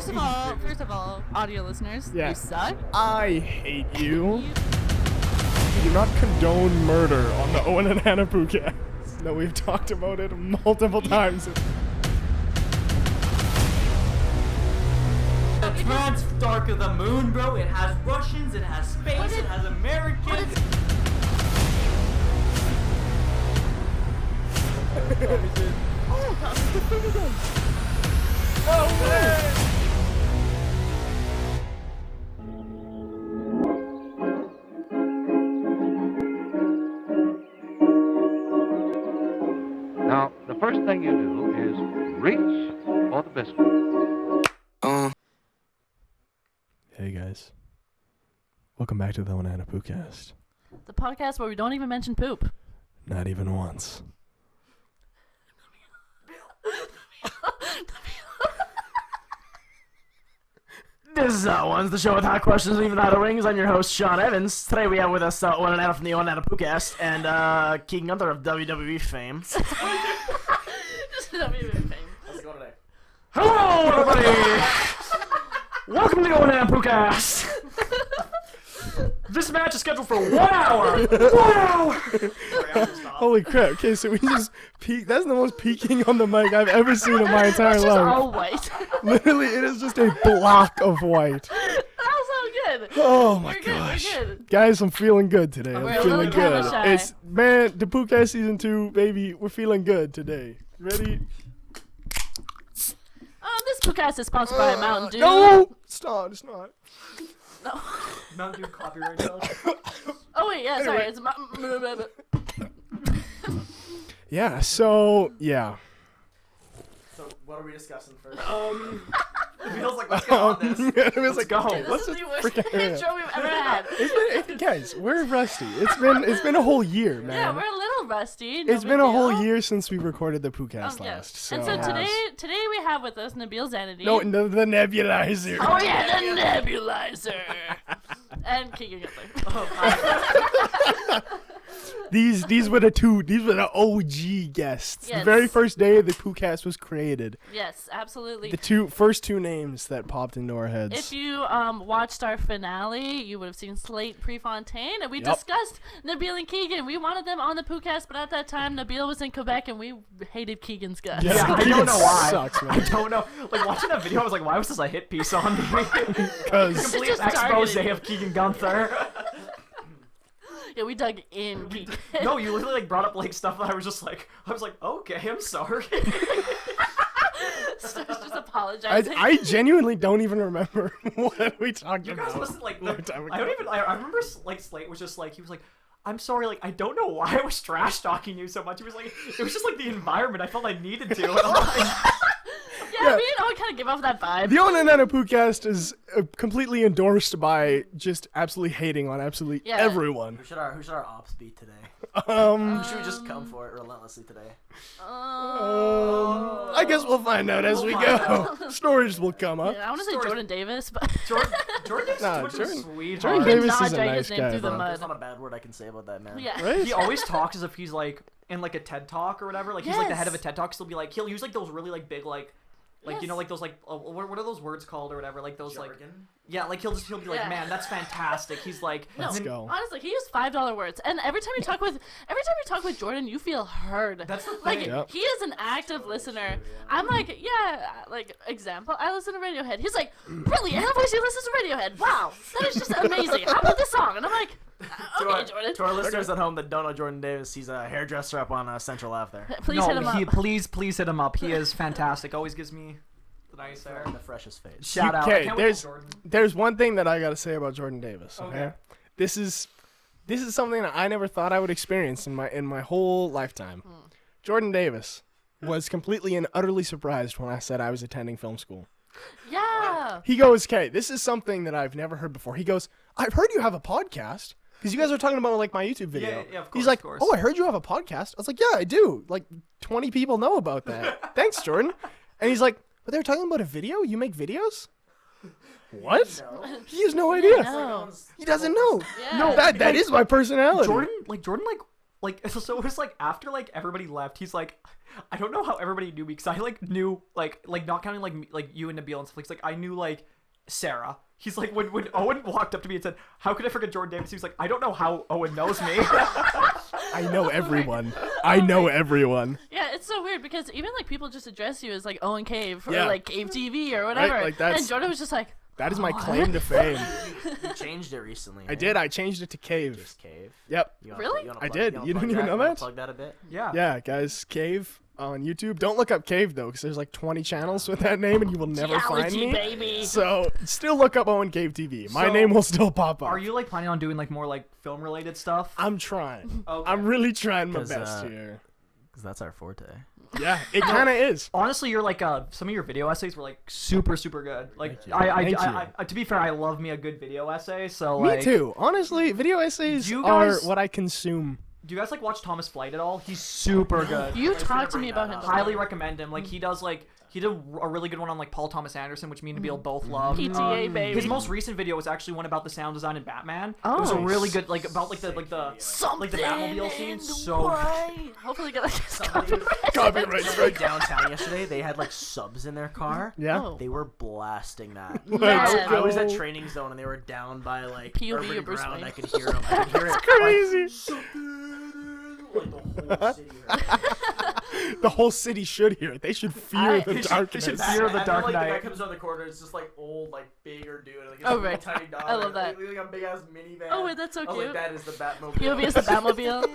First of all, audio listeners, Yeah. you suck. I hate you. We do not condone murder on the Owen and Anna Poocast. No, we've talked about it multiple times. The trans dark of the moon, bro. It has Russians, it has space, it has Americans. Oh, that was the thing again. No way! Now, the first thing you do is reach for the biscuit. Hey guys. Welcome back to the Owen and Anna Poocast. The podcast where we don't even mention poop. Not even once. This is Owen's, the show with hot questions and even hotter wings. I'm your host, Sean Evans. Today we have with us Owen and Anna from the Owen and Anna Poocast and Keegan Gunther of WWE fame. Just WWE fame. How's it going today? Hello, everybody! Welcome to the Owen and Anna Poocast. This match is scheduled for 1 hour. 1 hour. Holy crap. Okay, so we just peeked. That's the most peeking on the mic I've ever seen in my entire It's just life. all white. Literally, it is just a block of white. That was so good. Oh my We're good, gosh. we're good. Guys, I'm feeling good today. We're I'm a feeling little camera good. shy. It's, man, the Poocast season 2, baby. We're feeling good today. Ready? This podcast is sponsored by Mountain Dew. No! It's not. It's not. No. Mountain Dew copyright though. Oh wait, yeah, sorry. It's Yeah, so, yeah. So, what are we discussing first? It feels like let's get on this. It was like, go. This let's is just the worst freaking intro we've ever had. guys, we're rusty. It's been a whole year, man. Yeah, we're a little rusty. It's been a whole year since we recorded the Poocast Oh, last. yes. So. And so today we have with us Nabil Zanity. No, the nebulizer. Oh yeah, the nebulizer. And Keegan Gunther. These were the OG guests. Yes. The very first day the Poocast was created. Yes, absolutely. The first two names that popped into our heads. If you watched our finale, you would have seen Slate Prefontaine, and we Yep. discussed Nabil and Keegan. We wanted them on the Poocast, but at that time, Nabil was in Quebec, and we hated Keegan's guts. Yeah, I Keegan don't know why. Sucks, I man. don't know. Like, watching that video, I was like, why was this a hit piece on me? Because Complete just expose targeted. of Keegan Gunther. Yeah, we dug in Keegan. No, you literally like brought up like stuff that I was like, okay, I'm sorry. So it's just apologizing. I genuinely don't even remember what we talked You guys about. wasn't like, Long time I ago. don't even. I remember like Slate was just like, he was like, I'm sorry, like I don't know why I was trash talking you so much. He was like, it was just like the environment. I felt I needed to. And I'm like, yeah, Yeah. me and Owen kind of give off that vibe. The Owen and Anna Poocast is completely endorsed by just absolutely hating on absolutely Yeah. everyone. who should our ops be today? Um, Who should we just come for it relentlessly today? I guess we'll find out as we go. Stories will come up. Yeah, I want to say Stories- Jordan Davis, but Jordan Davis Nah, is such a Jordan- sweetheart. Jordan Could Davis not is a drag nice his name guy, through the bro. mud. There's not a bad word I can say about that man. Yeah. Right? He always talks as if he's like in like a TED talk or whatever. Like he's like the head of a Yes. TED talk. So he'll be like, he'll use like those really like big like you know Yes. like those like what are those words called or whatever, like those like Jargon? yeah, like he'll be like, Yeah. man, that's fantastic. He's like, Let's and then- go. honestly, he used $5 words, and every time you talk with Jordan, you feel heard. That's the Like thing. Yep. he is an active listener. I'm like, yeah, like example, I listen to Radiohead. He's like, really, Anna Voysey listens to Radiohead. Wow, that is just amazing. How about this song? And I'm like, okay, Jordan. To our listeners at home that don't know Jordan Davis, he's a hairdresser up on Central Ave there. Please hit him No, up. please hit him up. He is fantastic. Always gives me the nice hair. The freshest face. Shout out. I Okay, can't wait till Jordan. there's one thing that I gotta say about Jordan Davis. Okay, Okay. this is something that I never thought I would experience in my whole lifetime. Jordan Davis was completely and utterly surprised when I said I was attending film school. Yeah. He goes, "Okay, this is something that I've never heard before." He goes, "I've heard you have a podcast." Because you guys are talking about like my YouTube video. Yeah, of course, He's like, of course. "Oh, I heard you have a podcast." I was like, "Yeah, I do. Like 20 people know about that." Thanks, Jordan. And he's like, "But they were talking about a video? You make videos?" What? He has no idea. No. He doesn't know. Yeah. No, that is my personality. Jordan like like so it was like after like everybody left, he's like, I don't know how everybody knew me because I like knew like not counting like like you and Nabil and stuff. He's like I knew like Sarah. He's like when Owen walked up to me and said, "How could I forget Jordan Davis?" He was like, "I don't know how Owen knows me." I know everyone. I know everyone. Yeah, it's so weird because even like people just address you as like Owen Cave or Yeah. like Cave TV or whatever. Right, like, that's- and Jordan was just like, That is my claim to fame. You changed it recently. I did. I changed it to Cave. Just Cave. Yep. You wanna Really? you wanna I plug- did. wanna You plug didn't even know You wanna that? Plug that a bit. Yeah. Yeah, guys. Cave on YouTube. Don't look up Cave though, because there's like 20 channels with that name, and you will never find geology, me. baby. So still look up Owen Cave TV. My So, name will still pop up. Are you like planning on doing like more like film related stuff? I'm trying. Okay. I'm really trying my 'Cause, best here. Because that's our forte. Yeah, it kind of is. Honestly, you're like some of your video essays were like super good. Like Thank you. I Thank to be fair, I love me a good video essay. So Me like, too. Honestly, video essays You are guys- what I consume. Do you guys like watch Thomas Flight at all? He's super good. You gonna talked to me bring about that him. up. Highly recommend him. Like he did a really good one on like Paul Thomas Anderson, which me and Nabil both love. PTA, baby. His most recent video was actually one about the sound design in Batman. It was a Oh. really good like about like the Something Batmobile scene. in the So way. Hopefully get like Copyright strike. Downtown yesterday, they had like subs in their car. Yeah. Oh. They were blasting that. Let's Yeah. I was at go. training zone and they were down by like POV urban of Bruce ground. Wayne. I could hear them. I could hear it. Crazy. Like the whole city heard. The whole city should hear it. They should fear the they should darkness. fear the And Dark then, like, Knight. The guy comes around the corner. It's just like old, like bigger dude. Like, it's Oh, like, right. Tiny dog. I love that. Like a big ass minivan. Oh, wait, that's so I was like, cute. that is the Batmobile. POV is the Batmobile.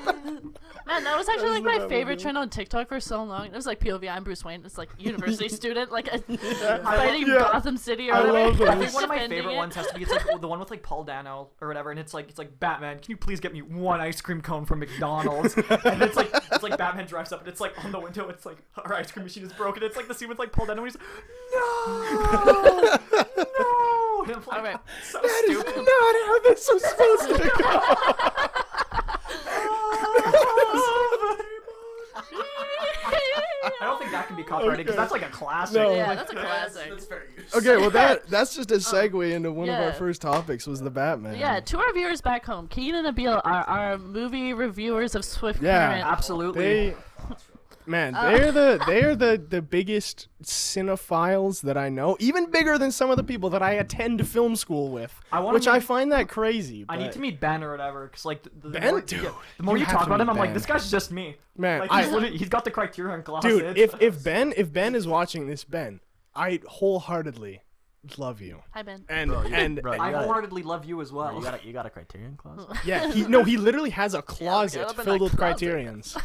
Man, that was actually That like is my the favorite Batmobile. trend on TikTok for so long. It was like POV, I'm Bruce Wayne. It's like university student, like fighting Yeah. Gotham City or I whatever. love those. I think one of my Defending favorite it. ones has to be it's like the one with like Paul Dano or whatever, and it's like Batman, can you please get me one ice cream cone from McDonald's? And it's like Batman drives up and it's like on the window, it's like our ice cream machine is broken. It's like the scene with like Paul Dano and he's no. And I'm like, All right. so That is stupid. not how this was supposed to go. I don't think that can be copyrighted because Okay. that's like a classic. No. Yeah, that's a classic. That's fair use. Okay, well that's just a segue into one of our yeah. first topics was the Batman. Yeah, to our viewers back home, Keegan and Nabil are our movie reviewers of Swift Yeah. Current. Absolutely. They they are the biggest cinephiles that I know, even bigger than some of the people that I attend film school with. Which I find that crazy. I need but- to meet Ben or whatever, because like the Ben? more, Dude, the more you you have talk to about him, meet I'm like, Ben. this guy's just me. Man, Like he's got the Criterion glasses. dude, if Ben is watching this, Ben, I wholeheartedly love you. Hi, Ben. And bro, I you got it. wholeheartedly love you as well. You got a Criterion clause? yeah, he literally has a closet up in filled my with closet. Criterions.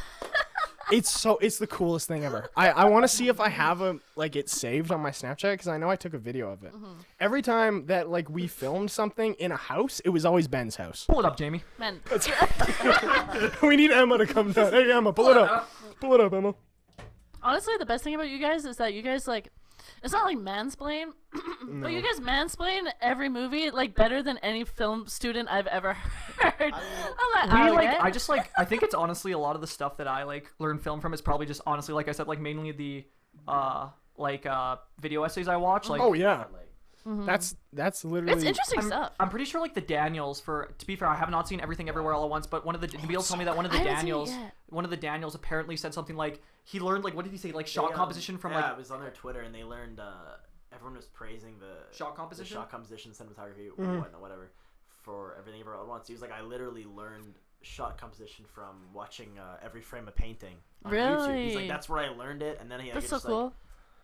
It's the coolest thing ever. I want to see if I have it saved on my Snapchat because I know I took a video of it. Every time that like we filmed something in a house, it was always Ben's house. Pull it up, Jamie. Man, We need Emma to come down. Hey Emma, pull it up. Pull it up, Emma. honestly, the best thing about you guys is that you guys like, it's not like mansplain, but you guys mansplain every movie like better than any film student I've ever heard. I'm like, We "Oh, like okay." I just like I think it's honestly a lot of the stuff that I like learn film from is probably just honestly like I said like mainly the video essays I watch like Oh yeah, that's literally. it's interesting stuff. I'm pretty sure like the Daniels to be fair I have not seen Everything Everywhere All at Once but one of the Nabil told me that one of the I haven't seen it Daniels yet. apparently said something like he learned like what did he say like shot composition from yeah, like it was on their Twitter and they learned everyone was praising the Shot composition? the shot composition, cinematography, whatever for Everything Everywhere All at Once. He was like, I literally learned shot composition from watching Every Frame a Painting on YouTube. He's Really? like, that's where I learned it, and then he That's so just, cool. Like,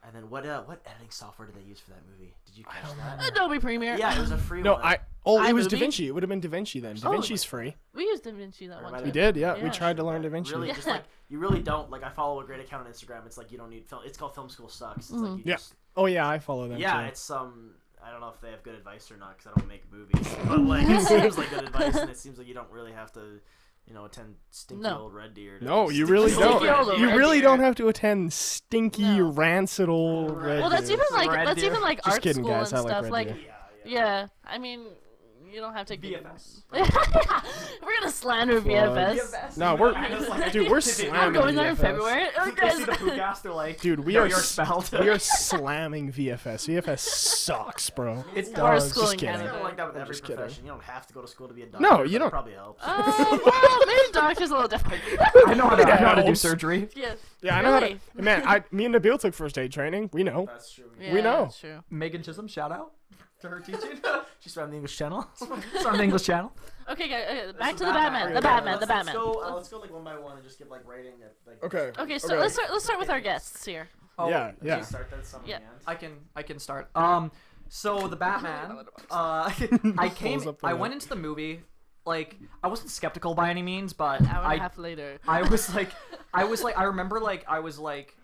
and then what editing software did they use for that movie? Did you catch that? Adobe Premiere. Yeah, it was a free No, one. it was iMovie? DaVinci. It would have been DaVinci then. DaVinci's free. We used DaVinci that one might time. We did, yeah. We Yeah. tried to learn DaVinci. Really, just like you really don't like. I follow a great account on Instagram. It's like you don't need film. It's called Film School Sucks. It's like you Yeah. just Oh yeah, I follow them yeah. too. It's I don't know if they have good advice or not because I don't make movies, but like it seems like good advice, and it seems like you don't really have to, attend stinky No. old Red Deer. No, you really Stinky don't. old You Red really Deer. don't have to attend stinky, No. rancid old Red Well, that's Deer. even like Red that's Deer. even like Just art kidding, school guys. and I like stuff. Red Like, Deer. yeah, I mean, You don't have to. VFS. We're gonna slander VFS. No, dude, we're slamming I'm going there in VFS. February. They see the Poocast, they're like, Dude, we "No, are you're expelled." we are slamming VFS. VFS sucks, bro. It's Worst dark. school Just in kidding. It's Canada. kind of like that with I'm every just kidding. profession. You don't have to go to school to be a doctor. No, you but don't. It probably helps. Well, maybe doctor's a little different. I know how to, do helps. surgery. Yeah. Yeah, I know. Really? Man, me and Nabil took first aid training. We know. That's true. Yeah, We know. That's true. Megan Chisholm, shout out to her teaching. She's from the English Channel. It's on the English channel. Okay, guys, back So to the Batman. The Batman. The Batman. Let's go like one by one and just give like rating. Okay. Okay, so let's start with our guests here. Oh, Yeah. Just start that some Yeah. in the end. I can start. So the Batman. Pulls up the I link. went into the movie. Like, I wasn't skeptical by any means, but An hour and a half later. I remember I was like,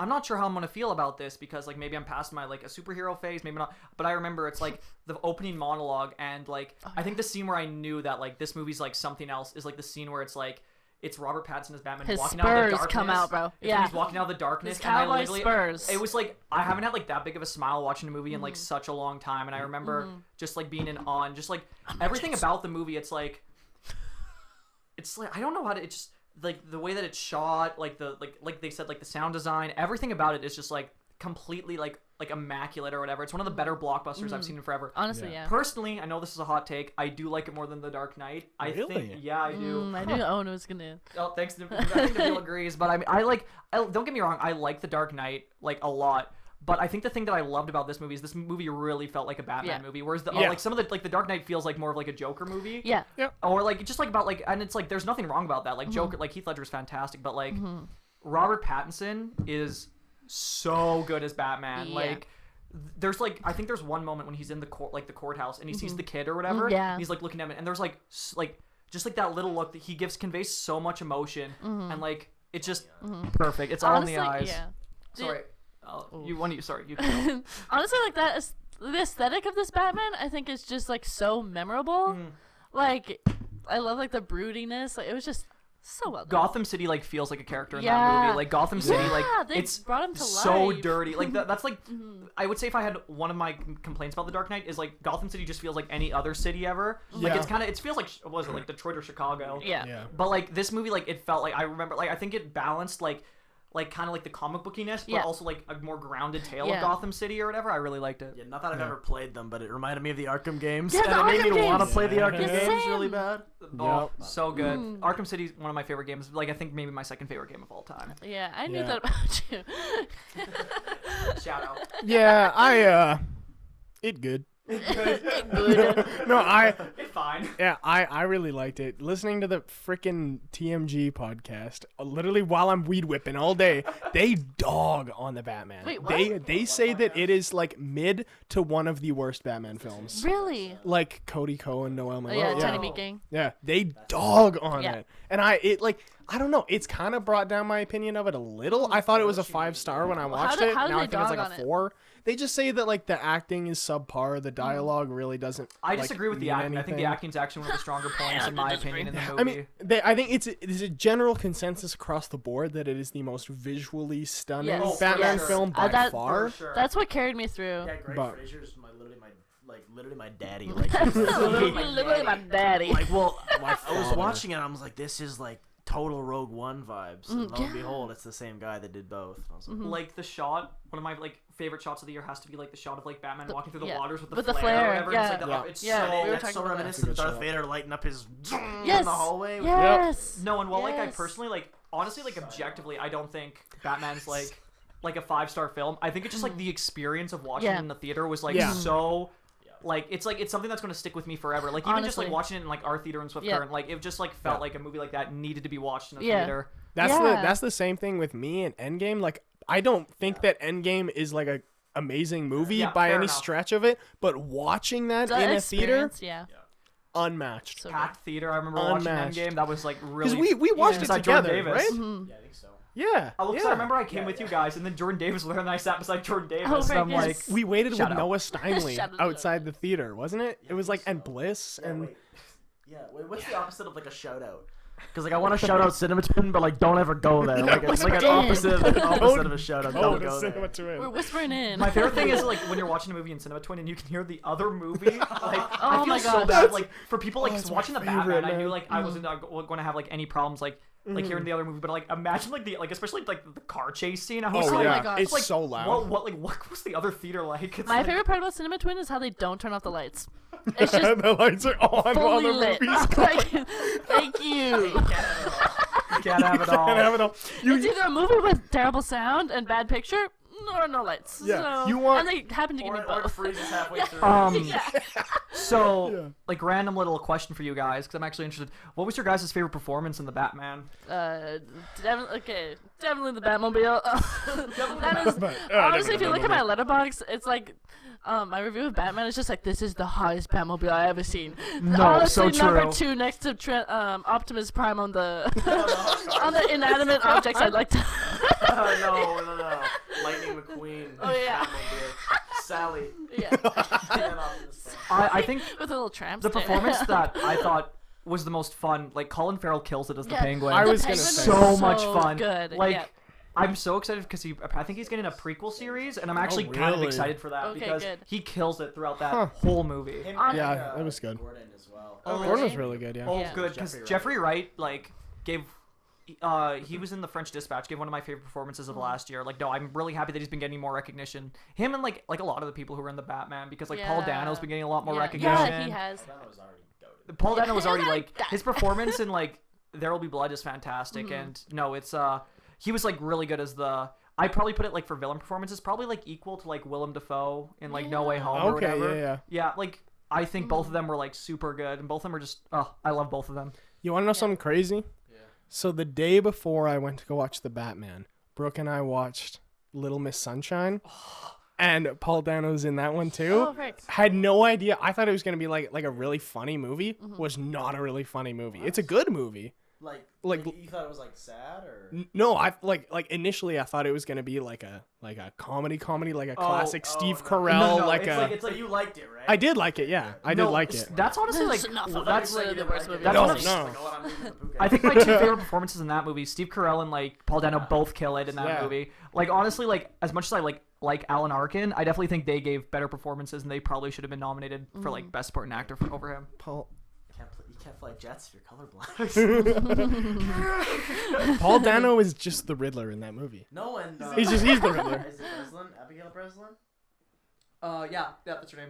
I'm not sure how I'm gonna feel about this because like maybe I'm past my like a superhero phase, maybe not. But I remember it's like the opening monologue and like I think the scene where I knew that like this movie's like something else is like the scene where it's like it's Robert Pattinson as Batman His walking out of the spurs darkness. come out, bro. It's when Yeah. he's walking out of the darkness. His and I cowboy literally, spurs. It was like I haven't had like that big of a smile watching a movie in like such a long time, and I remember just like being in awe and just like everything about the movie. It's like I don't know how to. It's just like the way that it's shot, like the like they said, like the sound design, everything about it is just like completely like immaculate or whatever. It's one of the better blockbusters I've seen in forever. Honestly, yeah. Personally, I know this is a hot take. I do like it more than The Dark Knight. I Really? think, yeah, I do. I knew Owen was gonna. Oh, thanks. I think Nabil agrees, but I mean, don't get me wrong. I like The Dark Knight like a lot. But I think the thing that I loved about this movie is this movie really felt like a Batman Yeah. movie, whereas the Yeah. like some of the like the Dark Knight feels like more of like a Joker movie. Yeah. Or like just like about like, and it's like there's nothing wrong about that. Like Joker, like Heath Ledger is fantastic, but like Robert Pattinson is so good as Batman. Yeah. Like there's like I think there's one moment when he's in the courthouse and he sees the kid or whatever. Yeah. And he's like looking at him, and there's like just like that little look that he conveys so much emotion, and like it's just perfect. It's all in Honestly, the eyes. yeah. Sorry. You Honestly, like that is the aesthetic of this Batman. I think is just like so memorable. Like, I love like the broodiness. Like, it was just so well done. Gotham City like feels like a character in that Yeah. movie. Like Gotham City, like they it's brought him to so life. dirty. Like that's like I would say if I had one of my complaints about The Dark Knight is like Gotham City just feels like any other city ever. Like Yeah. it's kind of it feels like what was it like Detroit or Chicago? Yeah. Yeah. But like this movie, like it felt like I remember like I think it balanced like kind of like the comic bookiness, but Yeah. also like a more grounded tale Yeah. of Gotham City or whatever. I really liked it. Yeah, not that I've ever played them, but it reminded me of the Arkham games, Yeah, and the it made Arkham me want to games. play the Arkham Yeah. games Same. really bad. Oh, so good. Mm. Arkham City's one of my favorite games. Like I think maybe my second favorite game of all time. Yeah, I knew Yeah. that about you. Shout out. Yeah, it good. Good. No, It's fine. yeah, I really liked it. Listening to the freaking TMG podcast, literally while I'm weed whipping all day, they dog on the Batman. Wait, what? They say that it is like mid to one of the worst Batman films. Really? Like Cody Cohen, Noel Oh, Malone. yeah, yeah. Tiny Meat Gang. Yeah, they dog on Yeah. it. And I don't know, it's kind of brought down my opinion of it a little. I thought it was a 5-star when I watched it. how do Now they I think it's dog like on a it? 4. They just say that like the acting is subpar, the dialogue really doesn't I disagree with the mean acting. I think the anything. acting's actually one of the stronger points in my opinion in the movie. I mean, I think it's a general consensus across the board that it is the most visually stunning Yes, Batman yes. film by That- far. sure. That's what carried me through. Yeah, Greg But- Fraser's literally my daddy. Like, Literally my daddy. like well, I was father. watching it, and I was like, this is like total Rogue One vibes. And lo and yeah. behold, it's the same guy that did both. And I was like, Like the shot, one of my like favorite shots of the year has to be like the shot of like Batman walking through the yeah. waters with the With the flare. flare, Or whatever. yeah. It's, like Yeah. it's Yeah, so we were that's talking so about that. reminiscent of That's a good Darth shot. Vader lighting up his Yes. in the hallway. Yes. No, and while like I Yes. personally like honestly like objectively I don't think Batman's like a 5-star film. I think it's just like the experience of watching Yeah. it in the theater was like Yeah. so like it's something that's going to stick with me forever. Like even just like Honestly. watching it in like our theater in Swift Yeah. Current, like it just like felt like a movie like that needed to be watched in a Yeah. theater. Yeah. That's the same thing with me and Endgame. Like I don't think that Endgame is like a amazing movie Yeah, by fair any enough. stretch of it, but watching that The in a theater, experience, yeah. unmatched. So Packed theater. I remember watching Unmatched. Endgame. That was like really Because we watched it beside Jordan together, Davis. right? Mhm. Yeah, I think so. Yeah. I, yeah. I remember I came with you guys, and then Jordan Davis was there, and I sat beside Jordan Davis. Oh, and I'm right, like, yes. We waited Shout with out. Noah Steinley Shout out. outside the theater, wasn't it? It was like and Bliss Yeah, and wait. Yeah, wait, what's the opposite of like a shout out? Because like I want to shout out Cinema Twin, but like don't ever go there. Like it's like an Dang. opposite of a shout out. Don't go Cinema there. Twin. We're whispering in. My favorite thing is like when you're watching a movie in Cinema Twin and you can hear the other movie. Like I Oh feel my so gosh. bad. Like for people like that's my watching the favorite, Batman, I knew man. like I wasn't going to have like any problems like hearing the other movie. But like imagine like the like especially like the car chase scene. I was Oh like, my yeah, God. it's like, so loud. what was the other theater like? It's My like, favorite part about Cinema Twin is how they don't turn off the lights. It's just the lights are on while fully the lit. movie's Like, thank you. can't have it all. Can't have it all. It's either a movie with terrible sound and bad picture, or no lights. Yeah, So, you want- and they happen to give me Or it both. freezes halfway through. Yeah. So, Yeah. like, random little question for you guys, because I'm actually interested. What was your guys' favorite performance in the Batman? Definitely the Batmobile. That is, honestly, if you look at my letterbox, it's like my review of Batman is just like, this is the hottest Batmobile I ever seen. No, honestly, so number true. 2 next to Optimus Prime on the on the inanimate objects I'd like to. no. Lightning McQueen. Oh, yeah. Batmobile, Sally. Yeah, I think with a little tramp. the stamp. performance that I thought was the most fun, like, Colin Farrell kills it as the Yeah, Penguin. I the was gonna Penguin say. is so much fun. Good. Like, yeah. I'm so excited because I think he's getting a prequel series, and I'm actually kind of really? excited for that Okay, because good. he kills it throughout that Huh. whole movie. Yeah, it was good. Gordon as well. Oh, Gordon was really? really good. Yeah. Oh, Yeah. good, because Jeffrey Wright. Jeffrey Wright, like, gave. He was in The French Dispatch, gave one of my favorite performances of last year. Like, no, I'm really happy that he's been getting more recognition. Him and, like a lot of the people who were in the Batman, because, like, Paul Yeah. Dano's been getting a lot more Yeah. recognition. Yeah, he has. That was already goated. Paul Dano was already, Yeah. like, his performance in, like, There Will Be Blood is fantastic, Mm-hmm. and, no, it's, he was, like, really good as the... I probably put it, like, for villain performances, probably, like, equal to, like, Willem Dafoe in, like, No Way Home or Okay, whatever. yeah. Yeah, like, I think both Mm. of them were, like, super good, and both of them are just... Oh, I love both of them. You want to know something crazy? So the day before I went to go watch the Batman, Brooke and I watched Little Miss Sunshine, and Paul Dano's in that one too. Oh, frick. Had no idea. I thought it was gonna be like a really funny movie. Was not a really funny movie. It's a good movie. Like you thought it was like sad or? No, I like initially I thought it was gonna be like a comedy, like a classic Steve Carell, No, like it's a. like- it's So you liked it, right? I did like it. Yeah, I did No, like it. That's honestly, like... That's enough of that's that. The worst movie. That's No, one of- no. I think my two favorite performances in that movie, Steve Carell and like Paul Dano, both kill it in that Yeah. movie. Like honestly, like as much as I like Alan Arkin, I definitely think they gave better performances, and they probably should have been nominated for like best supporting actor over him. Paul You can't fly jets if you're colorblind. Paul Dano is just the Riddler in that movie. No, and He's the Riddler. Is it Breslin? Abigail Breslin? Yeah, that's her name.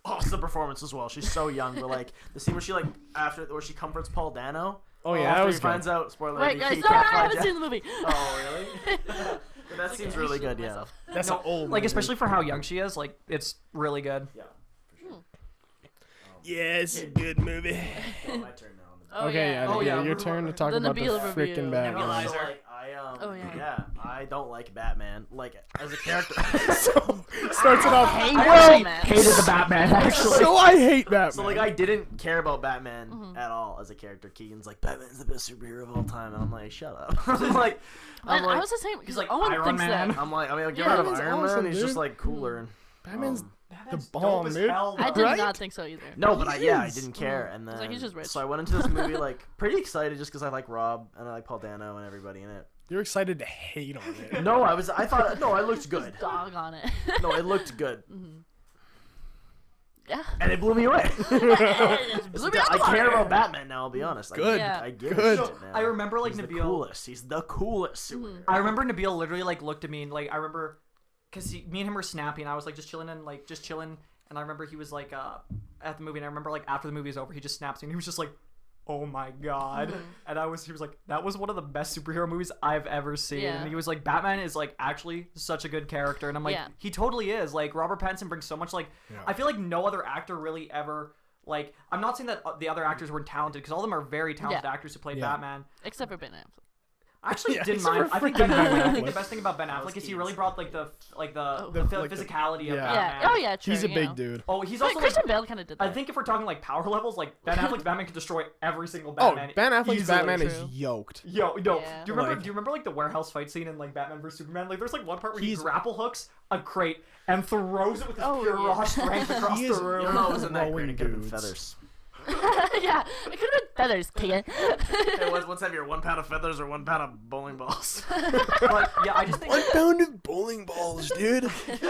Oh, it's the performance as well. She's so young, but like the scene where she where she comforts Paul Dano. Oh yeah, after that was he good. finds out. Spoiler. Wait, he guys, can't no, I fly haven't jets. seen the movie. Oh really? But that seems really good. Yeah. That's an old. Like movie. especially for how young she is, like it's really good. Yeah. For sure. Yeah, it's a good movie. Oh, my turn now. Oh, Okay, yeah. Oh, yeah, your turn to talk The about the Nabil review. freaking So, Batman. like, Oh, yeah. I don't like Batman. Like as a character. So starts it off. Hate I Batman. actually hated the Batman actually. So I hate Batman. So like I didn't care about Batman at all as a character. Keegan's like Batman's the best superhero of all time, and I'm like, shut up. I'm like, And I was the same because like Owen Iron thinks Man. that. I'm like, I mean, get Yeah, rid of Batman's Iron Man. awesome, He's just dude. like cooler. Batman's Batman's the dope bomb, as dude. hell, I though. did Right? not think so either. No, but I is. didn't care, and then like, he's just rich. so I went into this movie like pretty excited just because I like Rob and I like Paul Dano and everybody in it. You're excited to hate on it. No, I thought no, it looked good. Dog on it. No, it looked good, Yeah. and it blew me away. Blew me out I the care water. about Batman now. I'll be honest. Good. Yeah. I give Good. a shit now. I remember like He's the Nabil. coolest. He's the coolest superhero. I remember Nabil literally like looked at me and like I remember because me and him were snappy and I was like just chilling and I remember he was like at the movie and I remember like after the movie was over he just snaps me and he was just like, oh my god. And he was like, that was one of the best superhero movies I've ever seen. Yeah. And he was like, Batman is like actually such a good character. And I'm like, Yeah. he totally is. Like Robert Pattinson brings so much like I feel like no other actor really ever like I'm not saying that the other actors weren't talented because all of them are very talented Yeah. actors who played Yeah. Batman. Except for Ben Affleck. I actually Yeah, didn't except mind. for I think freaking Ben Affleck, I Ben think the Affleck. best thing about Ben Affleck is he really brought like the like physicality of yeah. Yeah. Batman. Oh yeah. True. He's a you big know. dude. Oh, he's Wait, also Christian like, Bale kind of did that. I think if we're talking like power levels, like Ben Affleck's Batman could destroy every single Oh, Batman. Ben Affleck's easily. Batman is True. yoked. Yo, Yeah. do you remember? Like- Do you remember like the warehouse fight scene in like Batman vs Superman? Like, there's like one part where he He's- grapple hooks a crate and throws it with his Oh, pure yeah. raw strength across He the is- room. You know, it wasn't that great. Throwing It could have been dudes. feathers. Yeah, it could have been feathers, Keegan. Hey, what's heavier, 1 pound of feathers or 1 pound of bowling balls? But yeah, I just think 1 pound of bowling balls, dude.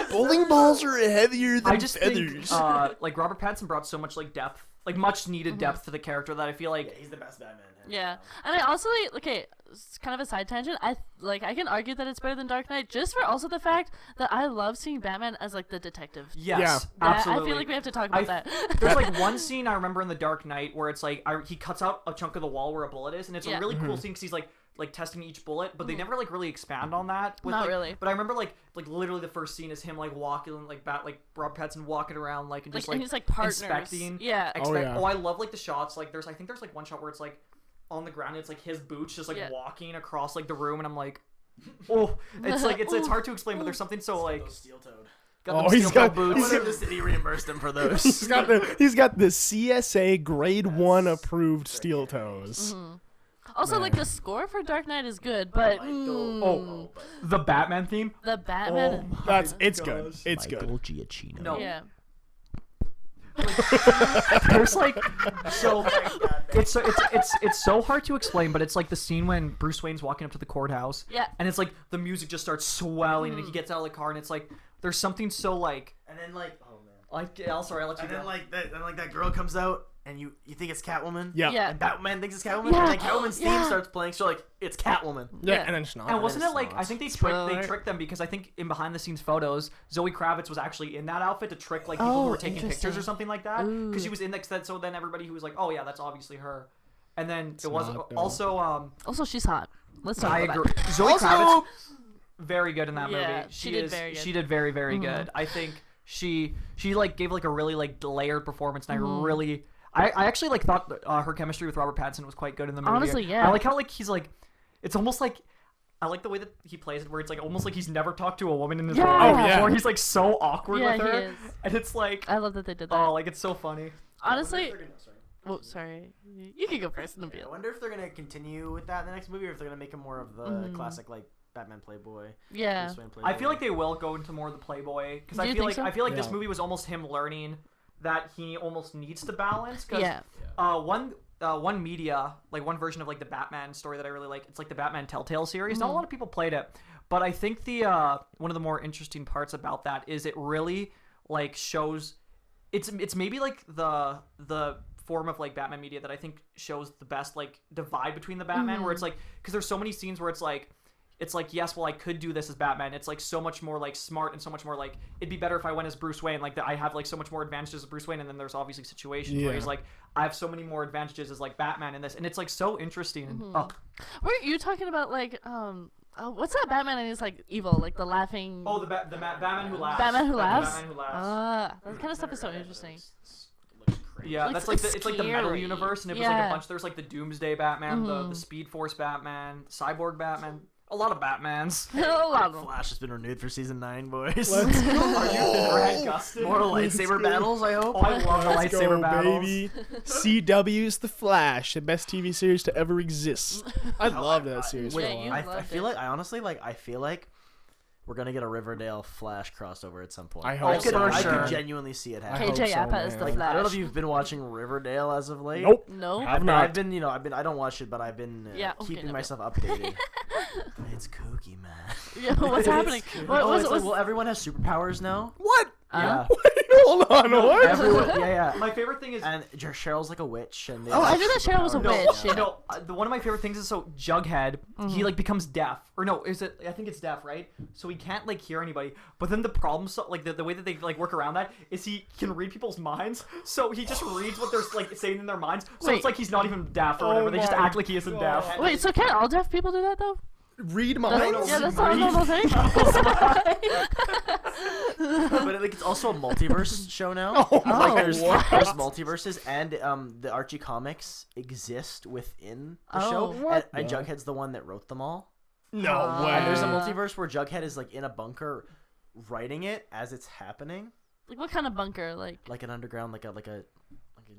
Bowling balls are heavier than I just feathers. think like Robert Pattinson brought so much like depth, like much needed depth to the character that I feel like He's the best Batman. Yeah, and I also okay, it's kind of a side tangent. I can argue that it's better than Dark Knight just for also the fact that I love seeing Batman as like the detective. yes, Yeah. absolutely. I feel like we have to talk about that. There's like one scene I remember in The Dark Knight where it's like he cuts out a chunk of the wall where a bullet is, and it's a really cool scene because he's like testing each bullet, but they never like really expand on that. With, Not like, really. But I remember like literally the first scene is him like walking like Robert Pattinson walking around like and just and he's like partners. inspecting. Yeah. yeah. Oh, I love like the shots. Like I think there's like one shot where it's like on the ground. And it's like his boots just like walking across like the room, and I'm like, oh, it's like it's hard to explain, but there's something so like. Steel-toed. Got He's got boots. I wonder if the city reimbursed him for those. He's got the CSA grade 1 approved steel toes. Also, like the score for Dark Knight is good, but The Batman theme. the Batman. It's good. It's good. Giacchino. No. Yeah. There's like so it's so hard to explain, but it's like the scene when Bruce Wayne's walking up to the courthouse. Yeah. And it's like the music just starts swelling, and he gets out of the car, and it's like there's something so like And then like, oh man. like I'll let you And go. then that girl comes out, and you think it's Catwoman. Yeah. Yeah. And Batman thinks it's Catwoman, Yeah. and then Catwoman's theme starts playing. So like, it's Catwoman. Yeah, Yeah. and then it's not. And wasn't it it's like not. I think they Spoiler. tricked them because I think in behind the scenes photos Zoe Kravitz was actually in that outfit to trick like people who were taking pictures or interesting. something like that because she was in that. So then everybody who was like, oh yeah, that's obviously her. And then it was not, though. also Also, she's hot. Let's talk I about agree. that. Zoe Kravitz very good in that Yeah, movie. she did very good. She did very very good. I think she like gave like a really like layered performance, and I really. I actually like thought her chemistry with Robert Pattinson was quite good in the movie. Honestly, yeah. I like how like he's like, it's almost like, I like the way that he plays it, where it's like almost like he's never talked to a woman in his Yeah. life Oh, yeah. before. He's like so awkward Yeah, with he her, is. and it's like, I love that they did that. oh, like it's so funny. Honestly, oh sorry, you can go first, I Nabil. wonder if they're gonna continue with that in the next movie, or if they're gonna make him more of the classic like Batman Playboy. Yeah. Bruce Wayne Playboy. I feel like they will go into more of the Playboy because Do I you feel think like so? this Yeah. movie was almost him learning that he almost needs to balance. Cause, Yeah. one media, like one version of like the Batman story that I really like, it's like the Batman Telltale series. Not a lot of people played it, but I think the one of the more interesting parts about that is it really like shows it's maybe like the form of like Batman media that I think shows the best like divide between the Batman where it's like because there's so many scenes where it's like yes, well I could do this as Batman. It's like so much more like smart and so much more like it'd be better if I went as Bruce Wayne. Like that I have like so much more advantages as Bruce Wayne, and then there's obviously situations where Yeah. he's like I have so many more advantages as like Batman in this, and it's like so interesting. And, Weren't you talking about like what's that Batman and he's like evil, like the laughing Batman Who Laughs. Batman who laughs? Batman Who Laughs. That kind of stuff is so interesting. Yeah, Like, that's like it's it's like the metal scary. universe, and it was like Yeah. a bunch. There's like the Doomsday Batman, the Speed Force Batman, Cyborg Batman, a lot of Batmans. A lot of them. Flash has been renewed for season 9, boys. Let's Brad Gustin. More lightsaber battles, I hope. Oh, I love the Let's lightsaber go, battles. baby. CW's The Flash, the best TV series to ever exist. I love that series. Yeah, for a you while. loved I feel it. like I honestly like I feel like we're gonna get a Riverdale Flash crossover at some point. I hope so. I sure. could genuinely see it I happen. hope KJ so, Appa is man. the Like, Flash. I don't know if you've been watching Riverdale as of late. Nope. No. Have not. I've been, I don't watch it, but I've been Yeah, okay, keeping Nabil. myself updated. It's kooky, man. Yeah, what's happening? What Oh, was it's it? like, well, everyone has superpowers now. What? Yeah. Hold on, what? Everyone, yeah. My favorite thing is And Cheryl's like a witch. And they Oh, I have knew that Cheryl was a superpowers. witch. Yeah. no, one of my favorite things is so Jughead, he like becomes deaf, or no, is it? I think it's deaf, right? So he can't like hear anybody. But then the problem, so like the way that they like work around that is he can read people's minds. So he just reads what they're like saying in their minds. So Wait. it's like he's not even deaf or whatever. They just my act like he isn't deaf. Wait, so can all deaf people do that though? Read That's, minds? yeah, that's not a normal thing. But like, it's also a multiverse show now. Oh, Like there's what? multiverses, and the Archie comics exist within the Oh. show. What And the- Jughead's the one that wrote them all. No way. And there's a multiverse where Jughead is like in a bunker, writing it as it's happening, Like what kind of bunker? Like like an underground, like a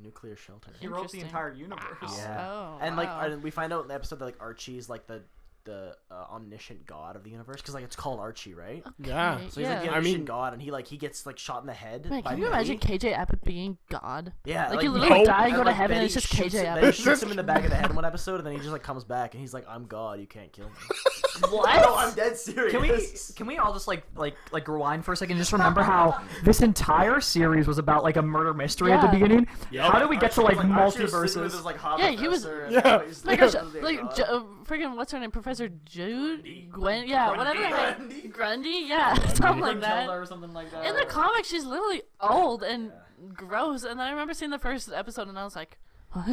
nuclear shelter. He wrote the Interesting. entire universe. Yeah. Oh, And wow. like and we find out in the episode that like Archie's like the the omniscient god of the universe, because like it's called Archie, right? Yeah. So he's like the I omniscient mean- god, and he gets like shot in the head. Man, by can you Betty. imagine KJ Abbott being God? Yeah, Like, you no. literally die and go And, to like, heaven and Betty it's just shoots KJ him- Abbott. Betty shoots him in the back of the head in one episode, and then he just like comes back and he's like, "I'm God, you can't kill me." What? No, I'm dead serious. Can we all just like rewind for a second and just remember how this entire series was about like a murder mystery at the Yeah. beginning? Yep. How do we get to like Archie was sitting with multiverses? his, like, Yeah, he was- professor, and Yeah. he's My like, gosh, "Oh, like God." freaking what's her name, Professor Jude, Grundy. Gwen, yeah, Grundy. whatever, Grundy. Grundy, yeah, something like that. or something like that. In the comics, she's literally old and gross, and then I remember seeing the first episode, and I was like, what?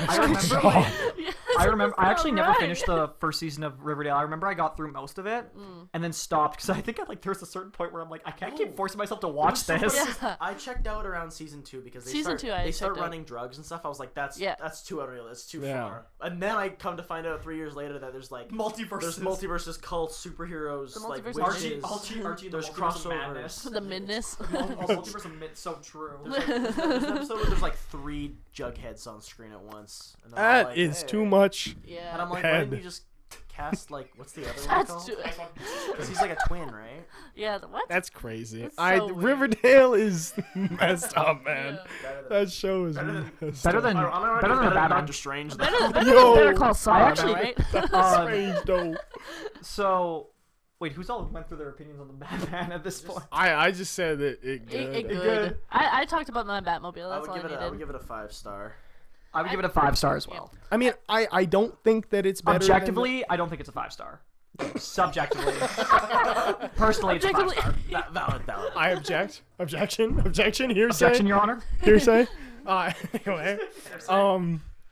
I remember. Yes, I remember. I that's actually not never right. finished the first season of Riverdale. I remember I got through most of it and then stopped because I think there's a certain point where I'm like, I can't keep forcing myself to watch So this. Yeah. I checked out around season 2 because Season two, I they start checked out. running drugs and stuff. I was like, that's too unreal. It's too Yeah. far. And then I come to find out 3 years later that there's like Multiverses. there's multiverses, cults, superheroes, The like multiverse witches. Archie, and There's the Multiverse of crossovers. Madness. The midness. Multiverse of Mid, so true. There's an episode where there's like 3 Jugheads on screen at once. And they're all That like, is "Hey." too much. Yeah. And I'm like, why didn't you just cast like what's the other one That's called? too. Because he's like a twin, right? Yeah. What? That's crazy. That's so weird. Riverdale is messed up, man. Better than- That show is Better than- messed Better up. than better the than Batman. Doctor Strange. Better though. than Yo. Better Call Saul, I though, actually- right? That's strange, though. So, wait, who's all went through their opinions on the Batman at this point? I just said that it good. It good. good. I talked about my Batmobile. I That's all I would needed. give it a 5-star. I would give it a 5-star as well. I mean, I don't think that it's better. Objectively, I don't think it's a 5-star. Subjectively, personally, it's a Objectively- 5-star. Valid. I object. Objection. Hearsay. Objection, Your Honor. Hearsay. Anyway,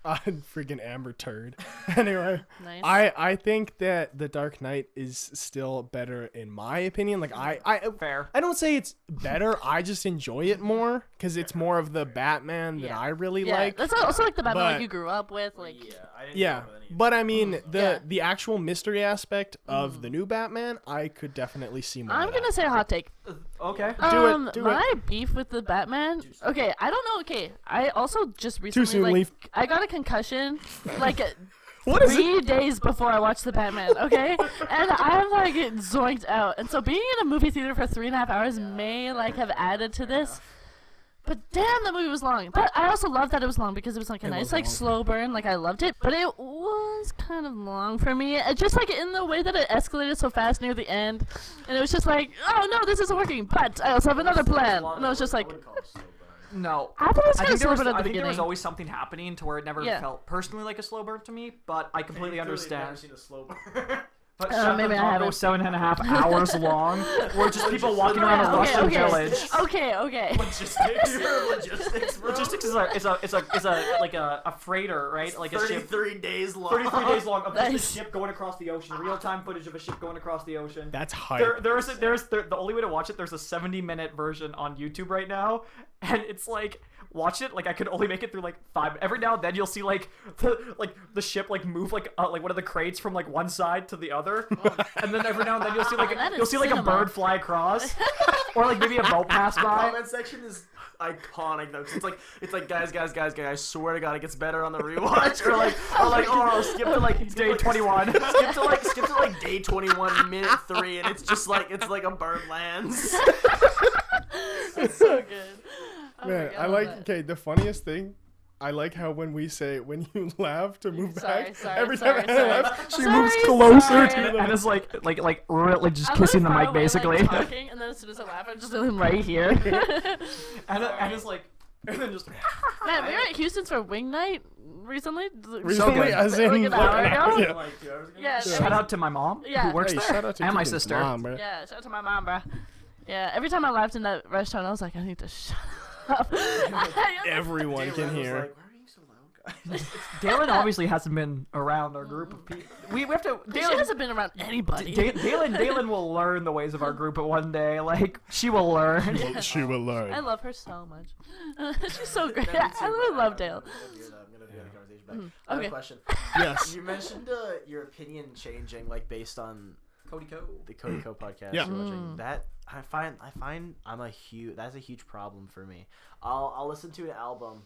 freaking Amber Turd. Anyway, Nice. I think that The Dark Knight is still better in my opinion. Like I Fair. I don't say it's better. I just enjoy it more because it's more of the Batman that Yeah. I really Yeah, like. that's also like the Batman like but- you grew up with. Like, I didn't Yeah, know about any of but I mean Yeah. the actual mystery aspect of the new Batman, I could definitely see more. I'm of gonna that. say a hot take. Okay. Do My beef with the Batman. Okay, I don't know. Okay, I also just recently soon, like Leaf. I got a concussion like What is it? 3 days before I watched the Batman. Okay, and I'm like zoinked out. And so being in a movie theater for 3.5 hours may like have added to this. But damn, the movie was long. But I also loved that it was long because it was like a nice, was like long. slow burn. Like I loved it, but it was kind of long for me. Just like in the way that it escalated so fast near the end, and it was just like, oh no, this isn't working. But I also have another plan. And I was just like, No. I thought it was I kind of think, there slow was, burn at I the think there was beginning. always something happening to where it never Yeah. felt personally like a slow burn to me, but I completely understand. Seen a slow burn. But maybe I haven't. 7.5 hours long, where just people walking around a Yeah, Russian okay. village. Okay. Logistics is a freighter, right? Like a ship. 33 days long. 33 days long of just a Nice. ship going across the ocean, real-time footage of a ship going across the ocean. That's hype. The only way to watch it. There's a 70-minute version on YouTube right now, and it's like watch it. Like I could only make it through like 5. Every now and then you'll see like the ship like move like one of the crates from like one side to the other, and then every now and then you'll see like That is you'll see like a cinema. bird fly across, or like maybe a boat pass The by. comment section is iconic though. 'Cause it's like guys. I swear to God, it gets better on the rewatch. or like oh, skip to like Day 21. skip to like day 21, minute 3, and it's just like a bird lands. That's so good. Oh my Man, God, I love like. that. Okay, the funniest thing, I like how when we say when you laugh to move back, every time Anna laughs, she moves closer to sorry. the. And it's like really just I'm kissing the really mic far away, basically. like, talking, and then as soon as I laugh, I'm just right here. and it's like and then just Man, we were at Houston's for wing night recently. Recently, good. as in Like an hour ago? yeah. Like 2 hours ago. Yeah, shout out to my mom Yeah. who works Hey, there shout out to and my Keegan's sister. mom, bro. Yeah, shout out to my mom, bro. Yeah, every time I laughed in that restaurant, I was like, I need to shut up. Everyone can Dalen was hear. like, why are you so loud, guys? Dalen obviously hasn't been around our group of people. We have to. She hasn't been around anybody. Dalen will learn the ways of our group one day. Like she will learn. She will learn. I love her so much. She's so great. Yeah, me too, I really but love I'm Dale. gonna veer the conversation back. I have okay. a question. Yes. You mentioned your opinion changing, like based on Cody Co. the Cody Co podcast. Yeah. you're watching. That I find that's a huge problem for me. I'll listen to an album.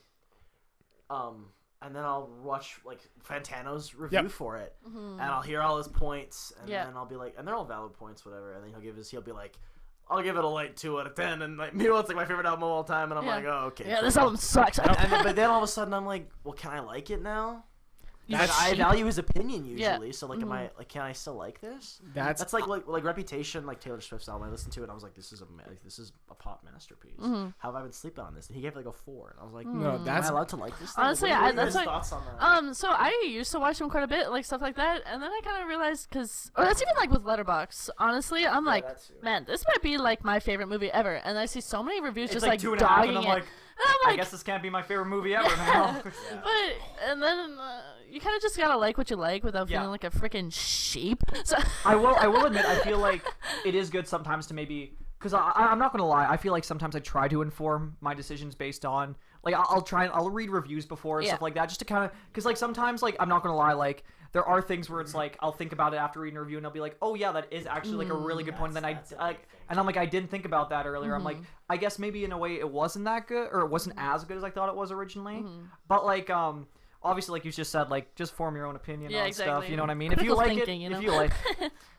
and then I'll watch like Fantano's review Yep. for it, and I'll hear all his points, and Yeah. then I'll be like, and they're all valid points, whatever. And then he'll be like, I'll give it a light 2 out of 10, and like meanwhile it's like my favorite album of all time, and I'm Yeah. like, oh okay. Yeah, cool. this album sucks. But then all of a sudden I'm like, well, can I like it now? Because I value his opinion usually, so like, can I still like this? That's like Reputation, like Taylor Swift's album. I listened to it, and I was like, this is a pop masterpiece. How have I been sleeping on this? And he gave it like a 4, and I was like, No, am that's I allowed to like this thing? Honestly, what are that's your like thoughts on that? So I used to watch him quite a bit, like stuff like that, and then I kind of realized or that's even like with Letterboxd. Honestly, I'm like, that too. man, this might be like my favorite movie ever, and I see so many reviews It's just like like 2.5, dogging and I'm it. like, And I'm I like, guess this can't be my favorite movie ever now. but and then you kind of just gotta like what you like without Yeah. feeling like a freaking sheep. So I will admit, I feel like it is good sometimes to maybe, because I'm not gonna lie, I feel like sometimes I try to inform my decisions based on, like, I'll read reviews before and Yeah. stuff like that, just to kind of, because like sometimes, like, I'm not gonna lie, like, there are things where it's like I'll think about it after reading a review and I'll be like, oh yeah, that is actually like a really good point. And then and I'm like, I didn't think about that earlier. I'm like, I guess maybe in a way it wasn't that good, or it wasn't as good as I thought it was originally. But like obviously, like you just said, like, just form your own opinion on stuff. exactly. You know what I mean? Critical if you like thinking, it, you know? if you like,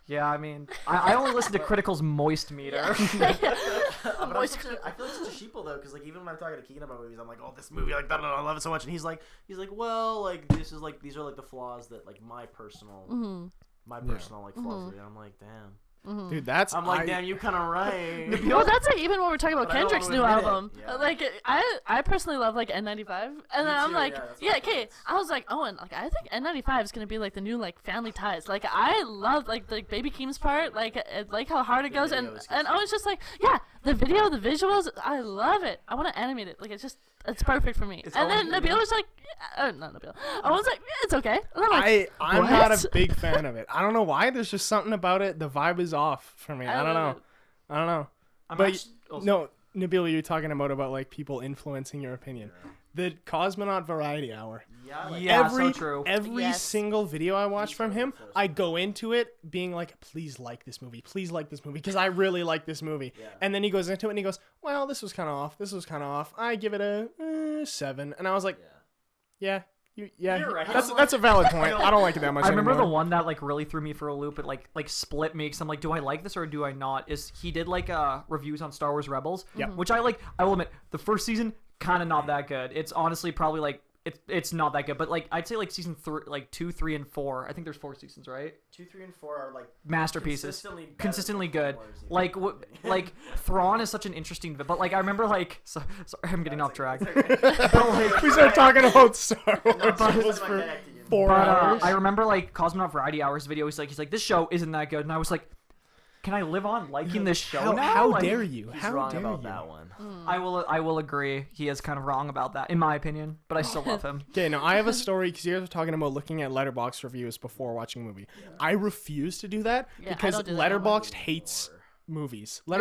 yeah, I mean, I only listen to Critical's moist meter. But I feel like such a sheeple though, because like even when I'm talking to Keegan about movies, I'm like, oh, this movie, like, I love it so much, and he's like, well, like, these are like the flaws that like my personal like flaws. And I'm like, damn. Dude, that's I'm like, damn, you kind of right. well, that's like even when we're talking about But I don't Kendrick's wanna new admit it. album. Yeah. Like I personally love like N95, and then I'm too, like, yeah, that's yeah, my okay. favorite. I was like, Owen, like I think N95 is gonna be like the new like Family Ties. Like I love like the Baby Keem's part, like how hard it goes, and video is good. Owen's just like, yeah, the video, the visuals, I love it. I want to animate it. Like it's perfect for me. And then Owen, Nabil was like, not Nabil. Owen's like, yeah, it's okay. And I'm like, I'm what? not a big fan of it. I don't know why. There's just something about it. The vibe is off for me. I don't know. love it. I don't know. I'm But actually- oh, no, Nabil, you're talking about like people influencing your opinion. The Cosmonaut Variety Hour. Yeah, like, Yeah, every so true. every Yes. single video I watch from him, I go into it being like, please like this movie, because I really like this movie. Yeah. And then he goes into it and he goes, well, this was kind of off. I give it a 7. And I was like, yeah, You're right. That's a valid point. I don't like it that much. I remember the anymore. one that like really threw me for a loop. It like split me because I'm like, do I like this or do I not? Is he did like reviews on Star Wars Rebels, which I like. I will admit, the first season kind of not that good. It's honestly probably like it's not that good. But like I'd say like season 3, like 2, 3, and 4. I think there's 4 seasons, right? 2, 3, and 4 are like Masterpieces, consistently better than good. Star Wars, Like even. like Thrawn is such an interesting. But like I remember like sorry, I'm getting off track. We started talking about Star Wars Rebels for connecting you. 4 But hours. I remember like Cosmonaut Variety Hours video. He's like this show isn't that good, and I was like, can I live on liking this show now? How Like, dare you? He's How wrong dare about you? that one. I will agree. He is kind of wrong about that, in my opinion. But I still love him. Okay, now I have a story because you guys were talking about looking at Letterboxd reviews before watching a movie. I refuse to do that Yeah, I because don't do that no more. Letterboxd hates movies. Yes.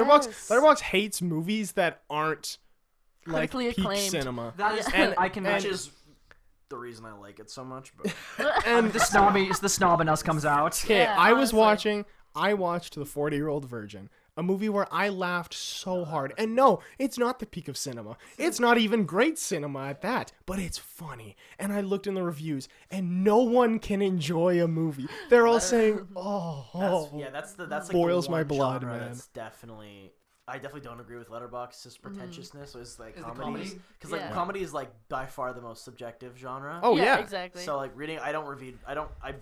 Letterboxd hates movies that aren't like Critically peak acclaimed. cinema. That is, And- I can and- Which is the reason I like it so much. But And the snob in us comes out. okay, Yeah, I watched The 40-Year-Old Virgin, a movie where I laughed so hard. And no, it's not the peak of cinema. It's not even great cinema at that, but it's funny. And I looked in the reviews, and no one can enjoy a movie. They're all saying, that's like boils the my one blood, genre man. That's definitely. I definitely don't agree with Letterboxd's pretentiousness. Is like Is it comedies, comedy? because like Yeah. comedy is like by far the most subjective genre. Oh, yeah. exactly. So like reading, I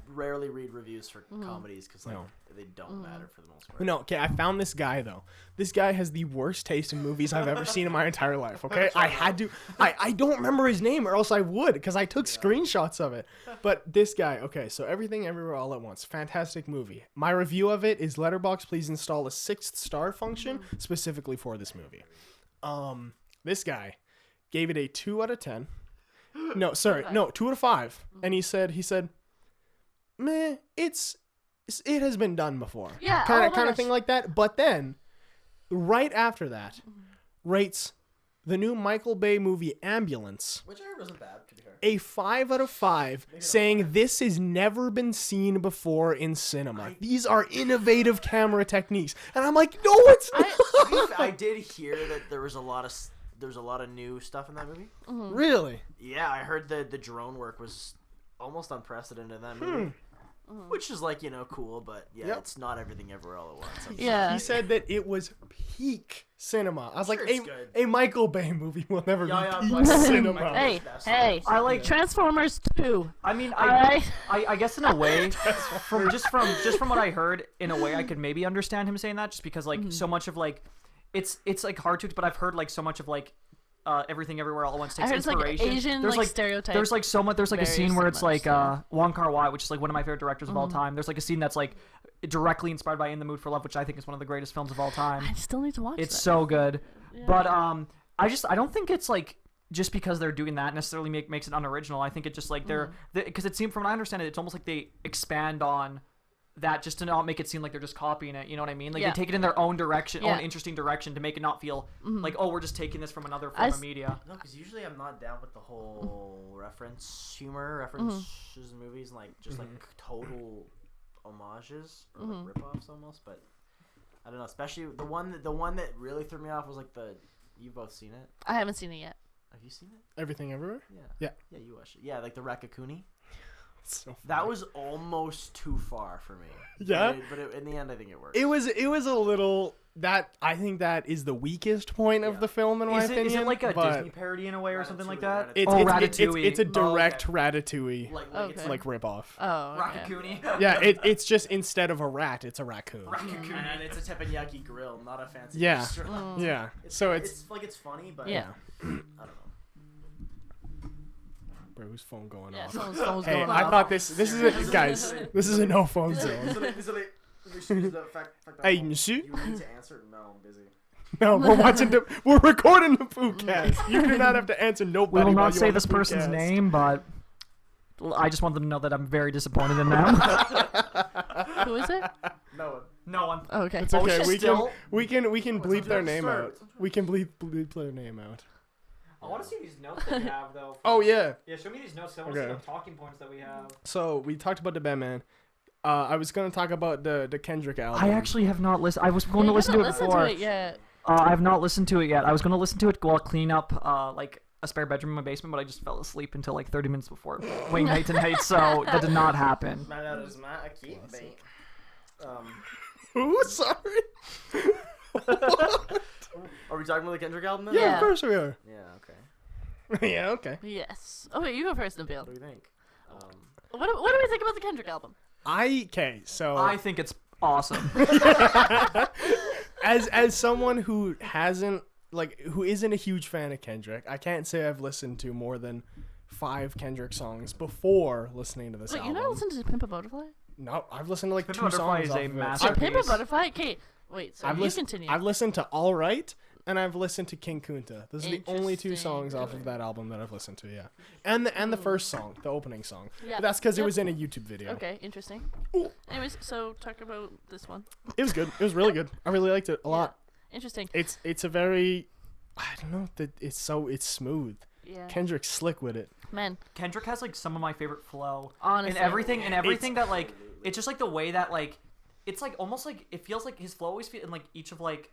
rarely read reviews for comedies because like No. they don't matter for the most part. No, okay, I found this guy, though. This guy has the worst taste in movies I've ever seen in my entire life, okay? I don't remember his name or else I would because I took screenshots of it. But this guy, okay, so Everything Everywhere All at Once, fantastic movie. My review of it is Letterboxd, please install a 6th star function specifically for this movie. This guy gave it a 2 out of 10. No, sorry, no, 2 out of 5. And he said, meh, it has been done before. Yeah, Kind oh of my gosh. thing like that. But then, right after that, rates the new Michael Bay movie Ambulance Which I heard wasn't bad, to be fair. a 5 out of 5, saying this has never been seen before in cinema. These are innovative camera techniques. And I'm like, no, it's not. I did hear that there was a lot of there's a lot of new stuff in that movie. Really? Yeah, I heard the drone work was almost unprecedented in that movie. Which is like, cool, but yeah, it's not everything everywhere all at once. Yeah. He said that it was peak cinema. I was like, it's good. a Michael Bay movie will never Yeah, be yeah, peak but- cinema. Hey, I like Transformers 2. I mean, Alright. I guess in a way, from what I heard, in a way, I could maybe understand him saying that, just because like so much of like, it's like hard to, but I've heard like so much of like. Everything Everywhere All at Once takes I heard it's like inspiration. Asian there's like stereotype. There's like so much. There's like a very scene where it's similar like stuff. Wong Kar-wai, which is like one of my favorite directors of all time. There's like a scene that's like directly inspired by In the Mood for Love, which I think is one of the greatest films of all time. I still need to watch It's that. so good. But I don't think it's like just because they're doing that necessarily makes it unoriginal. I think it just like they're because it seemed, from what I understand it, it's almost like they expand on that just to not make it seem like they're just copying it. You know what I mean? Like they take it in their own direction, own interesting direction, to make it not feel like, oh, we're just taking this from another form of media. No, because usually I'm not down with the whole references in movies, and like just like total homages or like rip-offs almost. But I don't know, especially the one that really threw me off was like you've both seen it. I haven't seen it yet. Have you seen it? Everything Everywhere? Yeah, you watched it. Yeah, like the Rakakuni. So That was almost too far for me. Yeah? But in the end, I think it worked. It was a little I think that is the weakest point of the film in my opinion. Is it like a but Disney parody in a way or something like that? Ratatouille. It's a direct Oh, Ratatouille Okay. like rip off. Oh, okay. Rakakuni. Yeah, it's just instead of a rat, it's a raccoon. And then it's a teppanyaki grill, not a fancy Yeah. restaurant. Yeah. So it's it's funny, but Yeah. I don't know. bro, whose phone going Yeah, off? someone's phone's Hey, going I off. thought this is a guys. This is a no phone zone. Hey, monsieur. You need to answer? No, I'm busy. No, we're recording the Poocast. You do not have to answer nobody. We will while not you're say on the this person's Poocast. name, but I just want them to know that I'm very disappointed in them. Who is it? No one. Oh, okay. It's okay. still- We can bleep their to name start. out. We can bleep their name out. I want to see these notes that we have, though. Oh yeah. Yeah, show me these notes. I want to see the talking points that we have. So we talked about the Batman. I was gonna talk about the Kendrick album. I actually have not listened. I was going to You listen to haven't it before. listened to it yet. I have not listened to it yet. I was going to listen to it while clean up like a spare bedroom in my basement, but I just fell asleep until like 30 minutes before waiting night to night, so that did not happen. Ooh, sorry. Are we talking about the Kendrick album then? Yeah, Yeah. of course we are. Yeah, okay. Yeah, okay. Yes. Okay, you go first, Nabil. What do you think? What do we think about the Kendrick album? So I think it's awesome. as someone who isn't a huge fan of Kendrick, I can't say I've listened to more than 5 Kendrick songs before listening to this Wait, you album. never listened to Pimp a Butterfly? No, I've listened to like Pimp a 2 Butterfly songs is off a of it. masterpiece. Pimp a Butterfly? Okay, wait, so you continue. I've listened to All Right and I've listened to King Kunta. Those are the only 2 Interesting. songs off of that album that I've listened to, yeah. And the first song, the opening song. Yeah. But that's because it Yep. was in a YouTube video. Okay, interesting. Anyways, so talk about this one. It was good. It was really good. I really liked it a lot. Interesting. It's a very, I don't know, it's smooth. Yeah. Kendrick's slick with it. Man, Kendrick has like some of my favorite flow. honestly. And everything that like, it's just like the way that like, it's like almost like, it feels like his flow always feels in like each of like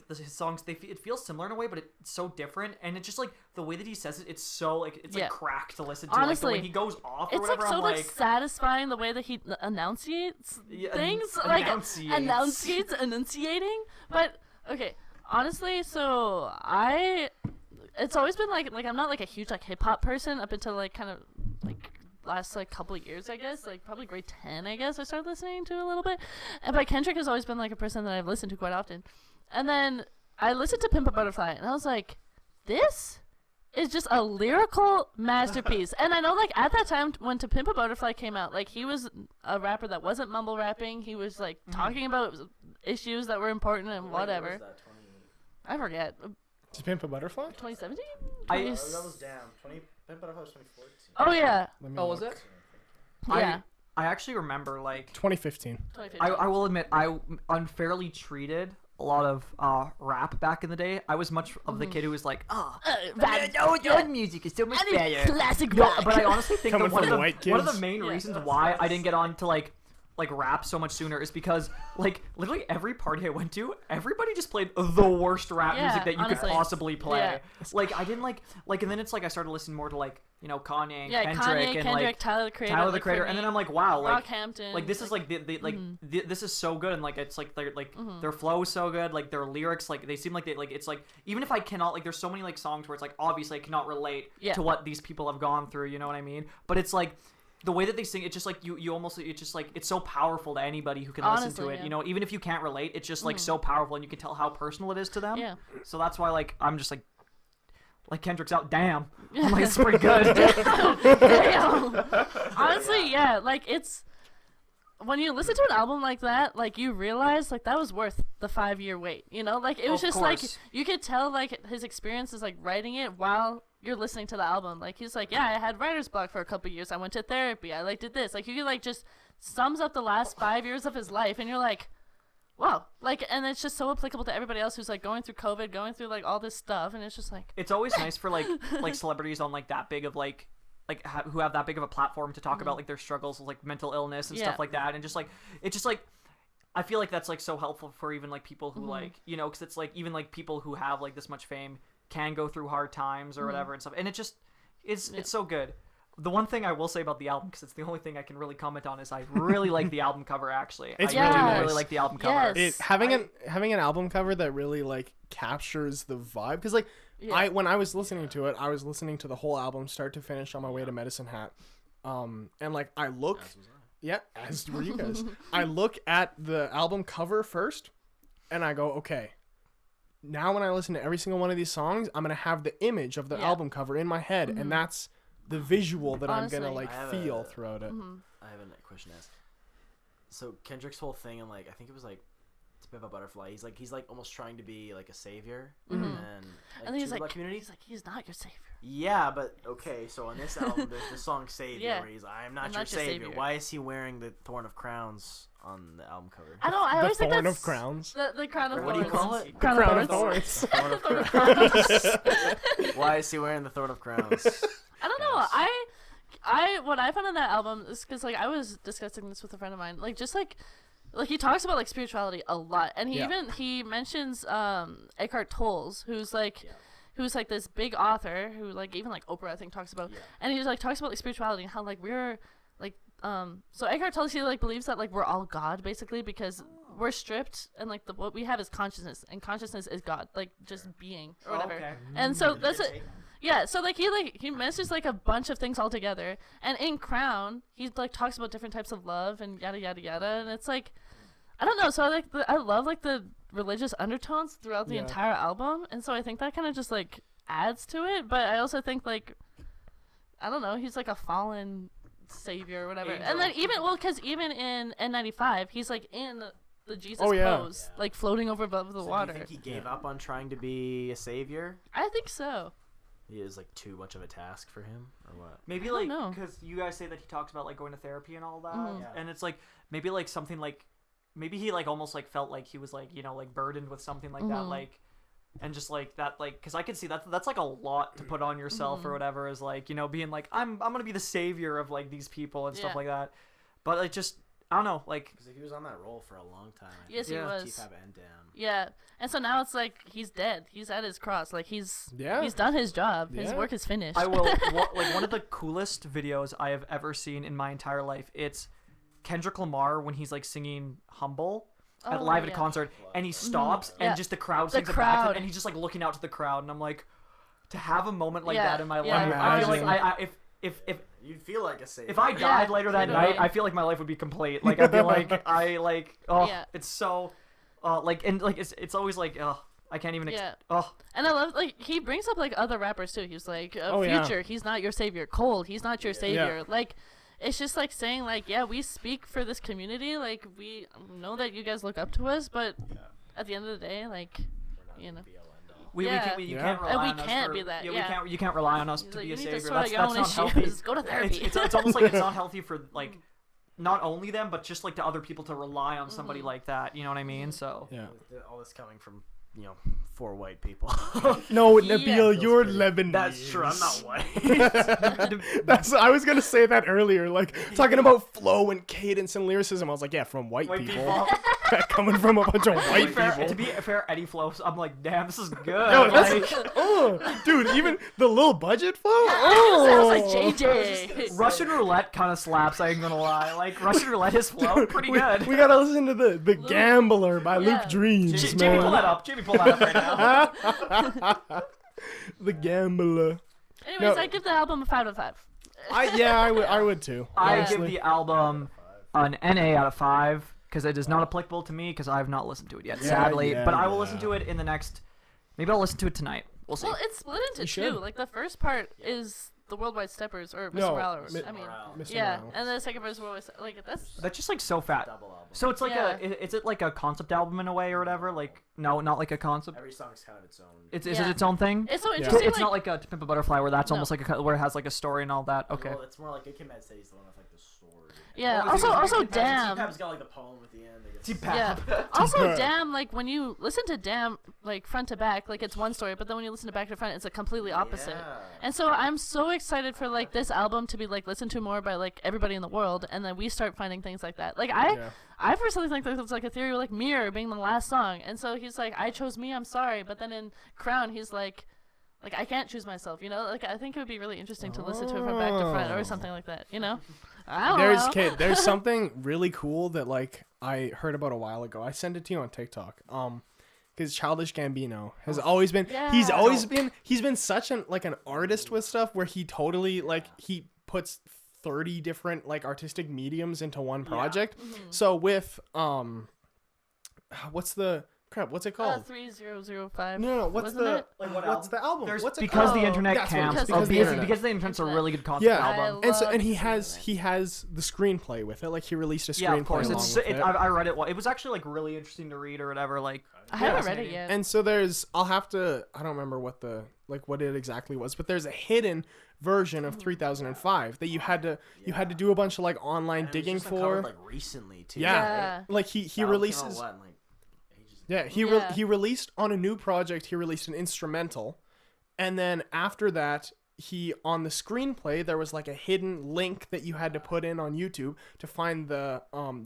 his songs, it feels similar in a way, but it's so different, and it's just like the way that he says it, it's so like it's like crack to listen to. Honestly, like the way he goes off or It's whatever. like so I'm like satisfying the way that he enunciates things, like enunciating. But okay, honestly, so it's always been like I'm not like a huge like hip hop person up until like kind of like last like couple of years, I guess, like probably grade 10, I guess I started listening to a little bit. And but Kendrick has always been like a person that I've listened to quite often. And then I listened to Pimp a Butterfly and I was like, this is just a lyrical masterpiece. And I know like at that time when To Pimp a Butterfly came out, like he was a rapper that wasn't mumble rapping. He was like talking about issues that were important and whatever. I forget. To Pimp a Butterfly? 2017? That was damn. Pimp Butterfly was 2014. Oh yeah. Oh, was it? Yeah. I actually remember like 2015. 2015. I will admit I unfairly treated a lot of rap back in the day. I was much of the kid who was like, your music is so much better. Classic No, rock. but I honestly think Coming that one from of white the kids. main reasons why I didn't get on to like like rap so much sooner is because like literally every party I went to, everybody just played the worst rap music that you could possibly play. Yeah. Like I didn't like and then it's like I started listening more to like, you know, Kanye and Kendrick, like Tyler the Creator, and then I'm like, wow, like Rockhampton, like this is like this is so good, and like it's like they're like their flow is so good, like their lyrics, like they seem like they like it's like even if I cannot like there's so many like songs where it's like obviously I cannot relate to what these people have gone through, you know what I mean? But it's like the way that they sing, it's just like you almost, it's just like it's so powerful to anybody who can listen to it. You know, even if you can't relate, it's just like so powerful, and you can tell how personal it is to them. Yeah. So that's why like I'm just like Kendrick's out. Damn. I'm like, it's pretty good. Damn. Honestly, yeah. Like it's when you listen to an album like that, like you realize like that was worth the 5-year wait. You know, like it was just like you could tell like his experience is like writing it while you're listening to the album. Like he's like, yeah, I had writer's block for a couple years. I went to therapy. I like did this. Like you could like just sums up the last 5 years of his life, and you're like, wow. Like, and it's just so applicable to everybody else who's like going through COVID, going through like all this stuff, and it's just like it's always nice for like celebrities on like that big of like who have that big of a platform to talk about like their struggles with like mental illness and stuff like that, and just like it's just like I feel like that's like so helpful for even like people who like, you know, because it's like even like people who have like this much fame can go through hard times or whatever and stuff, and it just it's so good. The one thing I will say about the album, because it's the only thing I can really comment on, is I really like the album cover. Actually, I really like the album cover. Having an album cover that really like captures the vibe, because like when I was listening to it, I was listening to the whole album start to finish on my way to Medicine Hat, and like I look, as were you guys. I look at the album cover first, and I go, okay. Now when I listen to every single one of these songs, I'm gonna have the image of the album cover in my head, and that's the visual that I'm gonna like feel throughout it. I have a question to ask. So Kendrick's whole thing, and like I think it was like it's a bit of a butterfly. He's like almost trying to be like a savior, and then he's to the like, Black community. He's like, he's not your savior. Yeah, but okay. So on this album, there's the song "Savior," where he's, "I'm not your savior." Why is he wearing the Thorn of Crowns on the album cover? I don't. I always think that's the Thorn of Crowns. The crown of What thorns. do you call it? Crown of thorns. Thorn of Crowns. Why is he wearing the Thorn of Crowns? I don't know. I what I found on that album is because like I was discussing this with a friend of mine, like just like he talks about like spirituality a lot, and he mentions Eckhart Tolle, who's like this big author who like even like Oprah I think talks about, and he like talks about like spirituality and how like we're like so Eckhart Tolle, he like believes that like we're all God basically, because we're stripped and like what we have is consciousness, and consciousness is God, like just being or whatever. And so that's it. Yeah, so like he mentions like a bunch of things all together, and in Crown he like talks about different types of love and yada yada yada, and it's like I don't know. So I love like the religious undertones throughout the entire album, and so I think that kind of just like adds to it. But I also think like I don't know, he's like a fallen savior or whatever, and then because even in N95 he's like in the Jesus pose, like floating above the water. Do you think he gave up on trying to be a savior? I think so. He is like too much of a task for him, or what? Maybe like because you guys say that he talks about like going to therapy and all that, and it's like maybe like something like maybe he like almost like felt like he was like, you know, like burdened with something like that, like, and just like that, like, because I could see that's like a lot to put on yourself or whatever, is like, you know, being like I'm gonna be the savior of like these people and stuff like that, but like just I don't know, like because he was on that role for a long time. Yes, he was. T-Pab and Damn. Yeah, and so now it's like he's dead. He's at his cross. Like he's done his job. His work is finished. I will like one of the coolest videos I have ever seen in my entire life. It's Kendrick Lamar when he's like singing "Humble" at a concert, and he stops and just the crowd sings it back to him, and he's just like looking out to the crowd, and I'm like, to have a moment like that in my life, I feel like if you'd feel like a savior. If I died later that night, I feel like my life would be complete. Like I'd be like, it's so, like, and like it's always like, I can't even. And I love like he brings up like other rappers too. He's like, Future, he's not your savior. Cole, he's not your savior. Like, it's just like saying like, we speak for this community. Like we know that you guys look up to us, but at the end of the day, like, you know. You can't rely on us. Can't be that. You can't rely on us to be a savior. That's not healthy. Go to therapy. It's almost like it's not healthy for like not only them, but just like to other people to rely on somebody like that. You know what I mean? So Yeah. All this coming from 4 white people. No, Nabil, you're Lebanese. That's true. I'm not white. I was gonna say that earlier, like talking about flow and cadence and lyricism. I was like, yeah, from white people. Coming from a bunch of white people. To be fair, Eddie flows. I'm like, damn, this is good. Yo, that's, dude, even the low budget flow. Sounds like JJ. Russian roulette kind of slaps. I ain't gonna lie. Like Russian roulette, his flow pretty good. We gotta listen to the Gambler by Luke Dreams, Jamie, pull man. that up. Jamie, pull that up right now. The Gambler. Anyways, I give the album a 5 out of 5. I would too. I honestly. give the album an NA out of 5 because it is not applicable to me because I have not listened to it yet, sadly. But I will listen to it in the next. Maybe I'll listen to it tonight. We'll see. Well, it's split into two. should. Like the first part is the Worldwide Steppers or Mr. Morale. Mr. Yeah, Morale. and then the second part is Worldwide like That's just like so fat. So it's like is it like a concept album in a way or whatever? Like no, not like a concept. Every song's kind of its own. Is it its own thing? It's so interesting. It's not like a To Pimp a Butterfly where that's almost like where it has like a story and all that. Okay. Well, it's more like Good Kid, Mad City's the one with like the story. Yeah. Oh, Also, Damn. T-Pap's got like the poem at the end. Yeah. Also, Damn. Like when you listen to Damn, like front to back, like it's one story, but then when you listen to back to front, it's a completely opposite. Yeah. And so I'm so excited for like this album to be like listened to more by like everybody in the world, and then we start finding things like that. Like I personally think that it's like a theory with like Mirror being the last song, and so he's like, I chose me, I'm sorry, but then in Crown he's like I can't choose myself, you know. Like I think it would be really interesting to listen to it from back to front or something like that, you know. I don't know. There's something really cool that like I heard about a while ago. I sent it to you on TikTok. Because Childish Gambino has always been he's been such an artist with stuff where he totally like he puts 30 different like artistic mediums into one project. Yeah. Mm-hmm. So with what's it called? 3005. No. What's the album? What's it because called? the internet camps. Because the internet's a really good concept album. And he has the screenplay with it. Like he released a screenplay. Yeah, of course. I read it. It was actually like really interesting to read or whatever. Like I haven't read it yet. And so I don't remember what it exactly was, but there's a hidden version of 3005 that you had to do a bunch of like online digging for. Like recently too. Yeah. Right? Like he releases. He released on a new project. He released an instrumental, and then after that, on the screenplay there was like a hidden link that you had to put in on YouTube to find the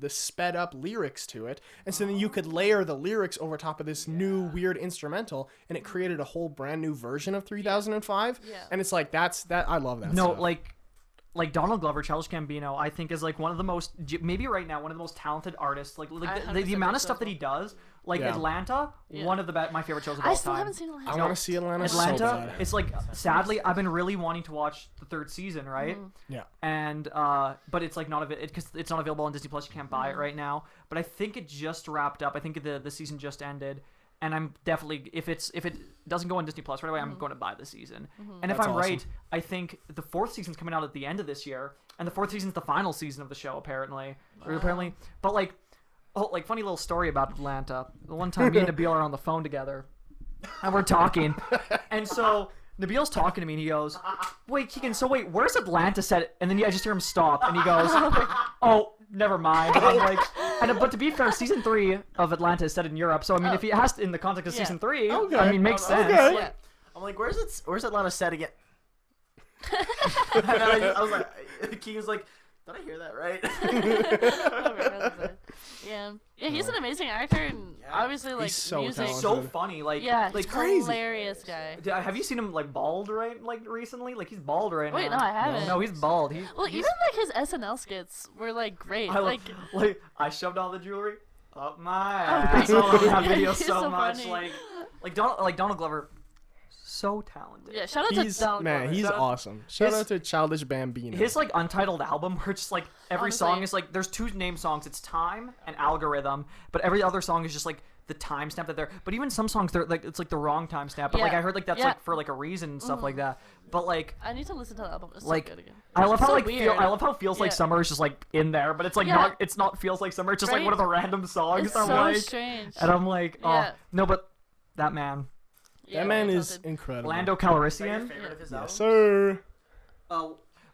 sped up lyrics to it, and so then you could layer the lyrics over top of this new weird instrumental, and it created a whole brand new version of 3005. Yeah. And it's like that. I love that. No, stuff. Like Donald Glover, Childish Gambino, I think is like one of the most, maybe right now, one of the most talented artists. Like the amount of stuff that he does. Like Atlanta, one of my favorite shows of all time. I still haven't seen Atlanta. I want to see Atlanta. Atlanta, so bad. it's like sadly I've been really wanting to watch the 3rd season, right? Mm-hmm. Yeah. And but it's like because it's not available on Disney Plus. You can't buy it right now. But I think it just wrapped up. I think the season just ended. And I'm definitely if it doesn't go on Disney Plus right away, I'm going to buy the season. Mm-hmm. And if I'm right, I think the 4th season's coming out at the end of this year, and the 4th season's the final season of the show apparently. But like. Oh, like funny little story about Atlanta. The one time me and Nabil are on the phone together, and we're talking, and so Nabil's talking to me, and he goes, "Wait, Keegan, so wait, where's Atlanta set?" And then I just hear him stop, and he goes, "Oh, never mind." And I'm like, but to be fair, season 3 of Atlanta is set in Europe, so I mean, if he has to, in the context of season 3, I mean, makes sense. Okay. Yeah. I'm like, where's Atlanta set again? And then I was like, Keegan's like. Did I hear that right? Yeah, he's an amazing actor, and obviously like he's so music. talented. So funny, like he's crazy. Hilarious guy. Have you seen him like bald recently? Like he's bald right now. Wait, no, I haven't. No, he's bald. Even like his SNL skits were like great. Like I shoved all the jewelry up my ass. I love that video so much. Funny. Like Donald Glover. So talented. Yeah, shout out to Donald Glover. He's awesome. Shout out to Childish Bambino. His like untitled album, where it's just like every song is like there's 2 name songs. It's Time and Algorithm, but every other song is just like the timestamp that they're. But even some songs, they're like it's like the wrong timestamp. But like I heard like that's like for like a reason and stuff like that. But like I need to listen to the album. It's like so good again. I love how I love how Feels Like Summer is just like in there, but it's like not Feels Like Summer. It's just like one of the random songs. It's I'm so like, strange. and I'm like, no, but that man. That man is incredible. Lando Calrissian. Yes, sir.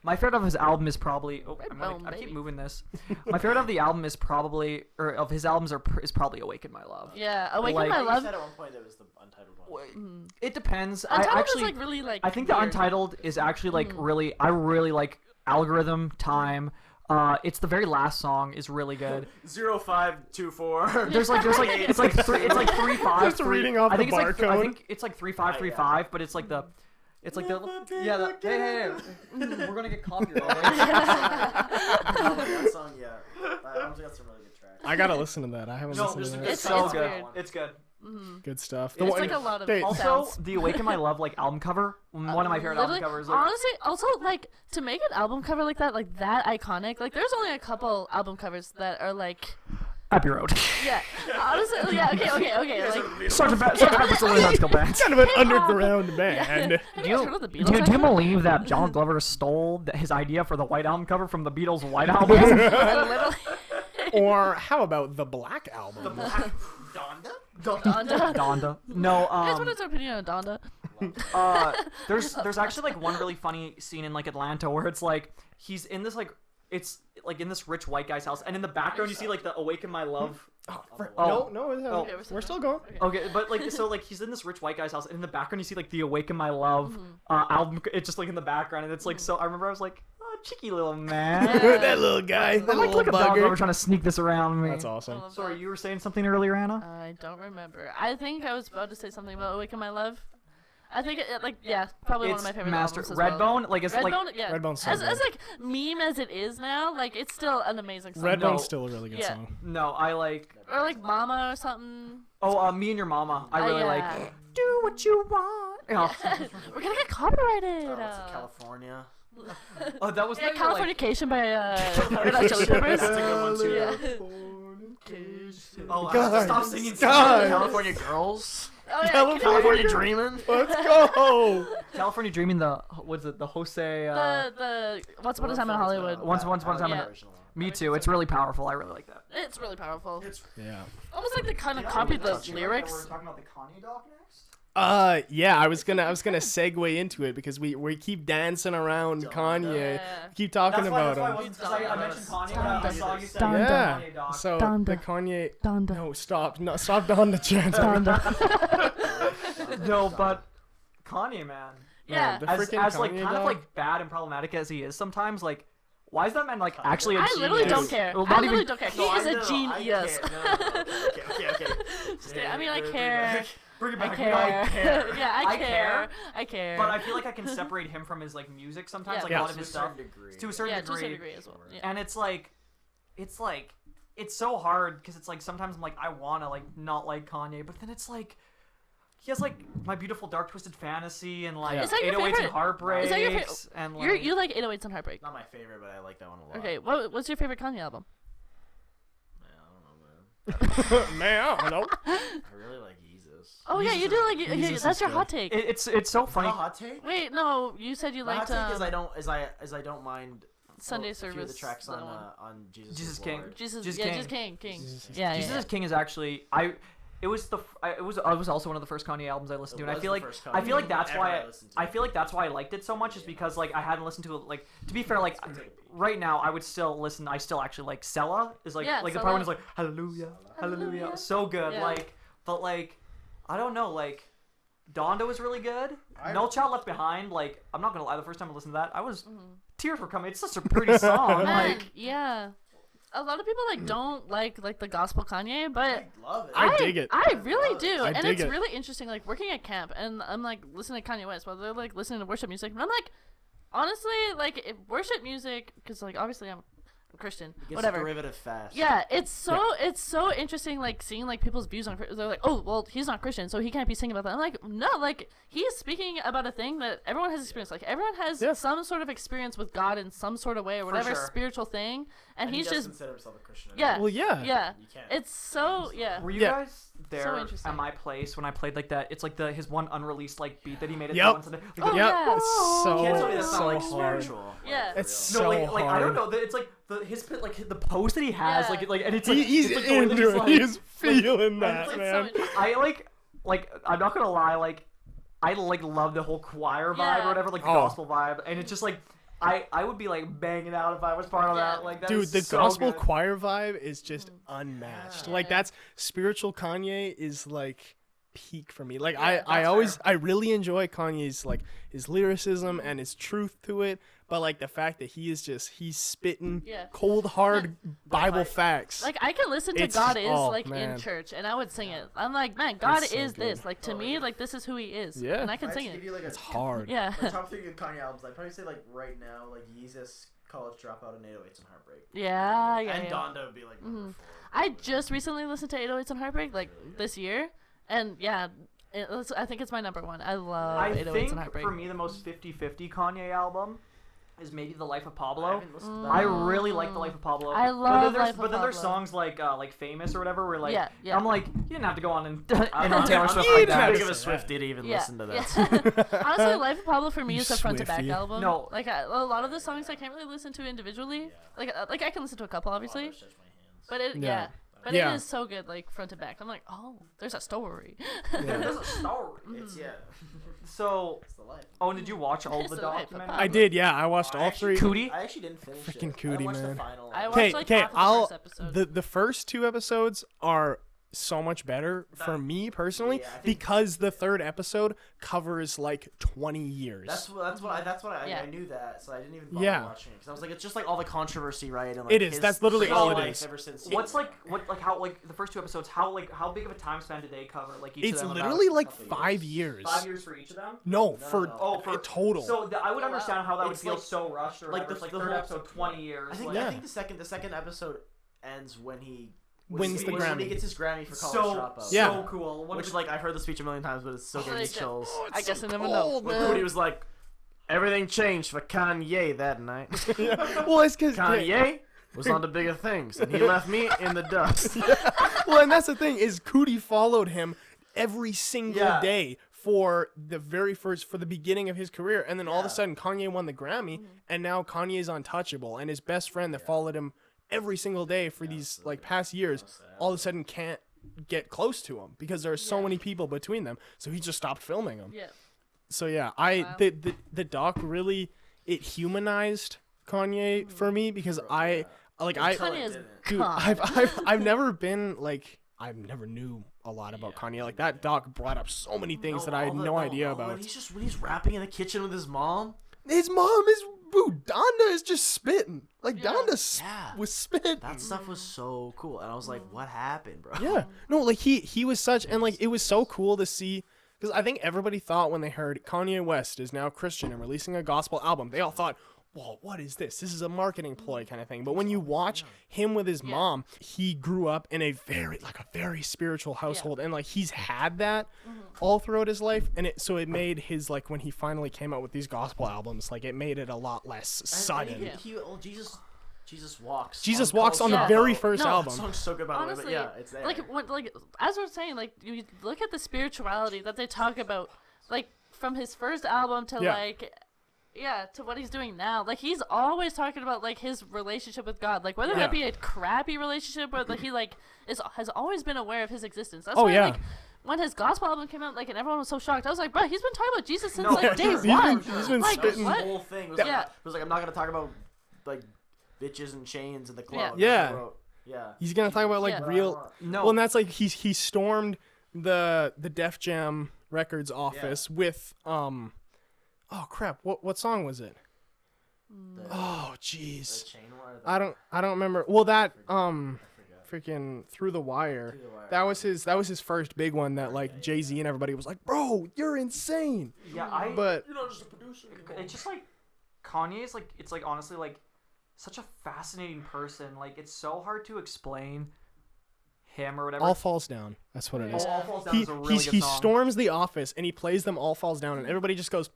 My favorite of his album is probably. Oh, Redbone, I keep baby. moving this. My favorite of the album is probably, or of his albums is probably "Awaken My Love." Yeah, Awaken Like- My You Love. said at one point it was the untitled one. It depends. Untitled I actually, is like really like. I think the weird. Untitled is actually like really. I really like Algorithm, Time. It's the very last song is really good. 0524. There's like it's like 3-5. Just reading off I think the it's like barcode. I think it's like 3-5-3-5, but it's like the. It's like the hey, we're gonna get copyrighted. That song, yeah. That album's got some really good tracks. I gotta listen to that. I haven't listened to that. It's so it's good. weird. It's good. Good stuff. It's like a lot of Also, sounds. the "Awaken My Love" like album cover, one of my favorite album Literally, covers. Like, honestly, also like to make an album cover like that iconic. Like, there's only a couple album covers that are like, Abbey Road. yeah. Honestly, yeah. Okay. Like, Sergeant Pepper's Lonely Hearts Club Band. kind of an underground band. have you guys heard of the Beatles? Do you actually? believe that John Glover stole his idea for the White Album cover from the Beatles' White Album? Literally. Or how about the Black Album? Donda. No, You guys want to opinion on Donda? there's actually like one really funny scene in like Atlanta where it's like he's in this like it's like in this rich white guy's house, and in the background you see like the "Awaken My Love." No, we're still going. Okay, but like so like he's in this rich white guy's house, and in the background you see like the "Awaken My Love" album. It's just like in the background, and it's like so. I remember I was like, oh, cheeky little man. That little guy, that I'm like, little look at John Glover bugger. trying to sneak this around me. That's awesome. Sorry, you were saying something earlier, Anna? I don't remember. I think I was about to say something about "Awaken My Love." I think probably one of my favorite albums as well. Redbone, like it's like Redbone, yeah. Redbone's so as good. like meme as it is now, like it's still an amazing song. Redbone's still a really good Yeah. song. no, I like. Or like Mama or something. Me and Your Mama. I really yeah. like. Do what you want. Oh. We're gonna get copyrighted. What's it, California? Oh, that was Yeah, not even, like, Californication by Red Hot Chili Peppers. That's a good one, too. Yeah. Oh, I have to God, stop singing. God. California Girls? Oh, yeah. California Dreamin'? Let's go. California Dreaming. The what's it? The Jose. The Once Upon a Time in Hollywood. Once Upon a Time in- Yeah. Me too. It's really powerful. I really like that. It's really powerful. Yeah. Almost like they kind of copied the lyrics. talking about the Kanye doc next. Yeah, I was gonna segue into it because we keep dancing around Kanye, Yeah. keep talking about him. I mentioned Kanye, but I saw you say Donda. Yeah. Kanye doc. So Donda. the Kanye. Donda. No, stop Donda chant. No, but Kanye, man. Yeah. The As freaking like Kanye kind of dog. like bad and problematic as he is sometimes, like why is that man like actually a I genius? literally don't care. Well, I not literally even. don't care. He is a genius. Okay. I mean, I care. Bring it I back. care. I care. Yeah, I I care. care. I care. But I feel like I can separate him from his like music sometimes, Yeah. like Yeah. a lot of his stuff, to a certain yeah, degree. to a certain degree as well. Yeah. And it's so hard because it's like sometimes I'm like I wanna like not like Kanye, but then it's like he has like My Beautiful Dark Twisted Fantasy and like Is that your 808s and favorite? Heartbreaks Is that your favorite? and like You like 808s and Heartbreak. Not my favorite, but I like that one a lot. Okay, what's your favorite Kanye album? I don't know, man. Man, I don't know. I really like Jesus. Oh yeah, you do like Jesus that's is your good. hot take. it's so funny. A hot take? Wait, no, you said you My liked hot take is I don't mind Sunday a few of service. the tracks the on one. On Jesus. Jesus is King. Lord. Jesus, Jesus yeah, King. Jesus King, King. Jesus is Yeah, Jesus yeah. is King is actually it was also one of the first Kanye albums I listened to, and I was feel the like first I feel like Kanye that's ever why I listened to. I feel like that's why I liked it so much is because like I hadn't listened to it like to be fair like right now I would still listen. I still actually like Sella is like Yeah, like the Sella. part when it's like hallelujah hallelujah Hallelujah. so good Yeah. like but like I don't know like Donda was really good. No Child Left Behind, like I'm not gonna lie, the first time I listened to that, I was tears were coming. It's such a pretty song. Man, like yeah. A lot of people like don't like the gospel Kanye, but I love it. I dig it. I really do, I and dig it's it. really interesting. Like working at camp, and I'm like listening to Kanye West while they're like listening to worship music, and I'm like, honestly, like if worship music, because like obviously I'm Christian, It gets whatever. derivative fast. Yeah, it's so interesting, like seeing like people's views on. They're like, oh, well, he's not Christian, so he can't be singing about that. I'm like, no, like he's speaking about a thing that everyone has experienced. Like everyone has Yeah. some sort of experience with God in some sort of way or whatever sure. spiritual thing, and, And he's he does just consider himself a Christian. yeah, Well, yeah. yeah. You can't. It's so yeah. were you Yeah. guys there interesting. at my place when I played like that? It's like his one unreleased like beat that he made at Yep. the once. Like, Oh, Yep, yeah. it's so Can't tell me that's so not like hard. spiritual. Yeah. It's no, so like I don't hard. know. It's like his like the pose that he has, Yeah. like and it's like He's it's like the way that into it. like, He's feeling that, It's so man. interesting. I like I'm not gonna lie, like I like love the whole choir vibe Yeah. or whatever, like the Oh. gospel vibe, and it's just like I would be like banging out if I was part of that. Like, that dude, is the so gospel good. choir vibe is just unmatched. Like that's spiritual Kanye is like peak for me. Like I really enjoy Kanye's like his lyricism and his truth to it, but like the fact that he's spitting cold hard Bible facts. Like I can listen to God is in church and I would sing it. I'm like, man, God is this. Like to me, like this is who he is. Yeah. And I can sing it. It's hard. Yeah. My top 3 good Kanye albums, I'd probably say like right now, like Yeezus, College Dropout, and 808s and Heartbreak. Yeah. And Donda would be like number 4. I just recently listened to 808s and Heartbreak like this year. And yeah, I think it's my number 1. I love 808s and Heartbreak. For me, the most 50-50 Kanye album is maybe The Life of Pablo. I haven't listened to that. I really like The Life of Pablo. I love Life of But then there's Pablo. songs like Famous or whatever where like Yeah. I'm like, you didn't have to go on and I'm on Taylor Swift not like that. big of a Swiftie to even listen to this. Honestly, Life of Pablo for me is a front to back Swiftie. album. No. Like a lot of the songs I can't really listen to individually. Like I can listen to a couple obviously, but it But it is so good, like front to back. I'm like, oh, there's a story. There's a story. It's So, it's the life. oh, did you watch all It's the the life of documentaries? Pablo. I did, yeah. I watched all 3. Cootie? I actually didn't finish Freaking it. Cootie, I watched man. the final. I one. watched like half of the first episode. the first 2 episodes are so much better for me personally Yeah, I think- because the 3rd episode covers like 20 years. That's what I knew that, so I didn't even bother Yeah. watching it because I was like, it's just like all the controversy, right? And, like, It is. his That's literally crazy all it life is. Ever since What's like how like the first 2 episodes? How big of a time span did they cover? Like each It's of them literally about? like 5 years. 5 years for each of them. No, for Oh, for total. So I would understand how that would It's feel like- so rushed or like whatever. the- It's like the third whole- episode, 20 years. I think like, I think the second episode ends when he Wins the when Grammy. he gets his Grammy for College so Dropout. Yeah. so cool. What Which is like I've heard the speech a million times, but it's still giving me chills. I guess I never know. When Cootie was like, everything changed for Kanye that night. Well, it's because Kanye was on to bigger things, and he left me in the dust. well, and that's the thing is Cootie followed him every single day for the beginning of his career, and then all of a sudden Kanye won the Grammy, and now Kanye's untouchable, and his best friend that followed him every single day for these like past years, all of a sudden can't get close to him because there are so many people between them, so he just stopped filming them. Yeah. So yeah, the doc really it humanized Kanye for me because Kanye is dude, God. I've never been like I never knew a lot about Kanye. Like that doc brought up so many things that I had no idea about. When he's rapping in the kitchen with his mom. His mom is Donda is just spitting. Like Donda Yeah. was spitting. That stuff was so cool, and I was like, "What happened, bro?" Yeah. No, like he was such and like it was so cool to see because I think everybody thought when they heard Kanye West is now Christian and releasing a gospel album, they all thought, "Whoa, what is this? This is a marketing ploy kind of thing." But when you watch him with his mom, he grew up in a very spiritual household and like he's had that all throughout his life and it made his like when he finally came out with these gospel albums, like it made it a lot less sudden. Jesus Walks. Jesus Walks on the very first album. That song's so good, by the way, Honestly, but yeah, it's there. like as I was saying, like you look at the spirituality that they talk about, like from his first album to to what he's doing now. Like he's always talking about like his relationship with God, like whether that be a crappy relationship or like he like has always been aware of his existence. That's why like when his gospel album came out, like and everyone was so shocked. I was like, bro, he's been talking about Jesus since like day one. He's been like, spitting. what? The whole thing was Yeah. it was like I'm not gonna talk about like bitches and chains in the club. Yeah. Yeah. He's gonna talk about like real. No. Well, and that's like he stormed the Def Jam Records office with oh crap, what song was it? Oh jeez, I don't remember. Well, that freaking Through the Wire. That was his first big one that like Jay-Z and everybody was like, bro, you're insane. Yeah, But You're not just a producer anymore. it's just like Kanye's like it's like honestly like such a fascinating person. Like it's so hard to explain him or whatever. All Falls Down. That's what it is. All Falls Down is a really good He song. storms the office and he plays them All Falls Down and everybody just goes,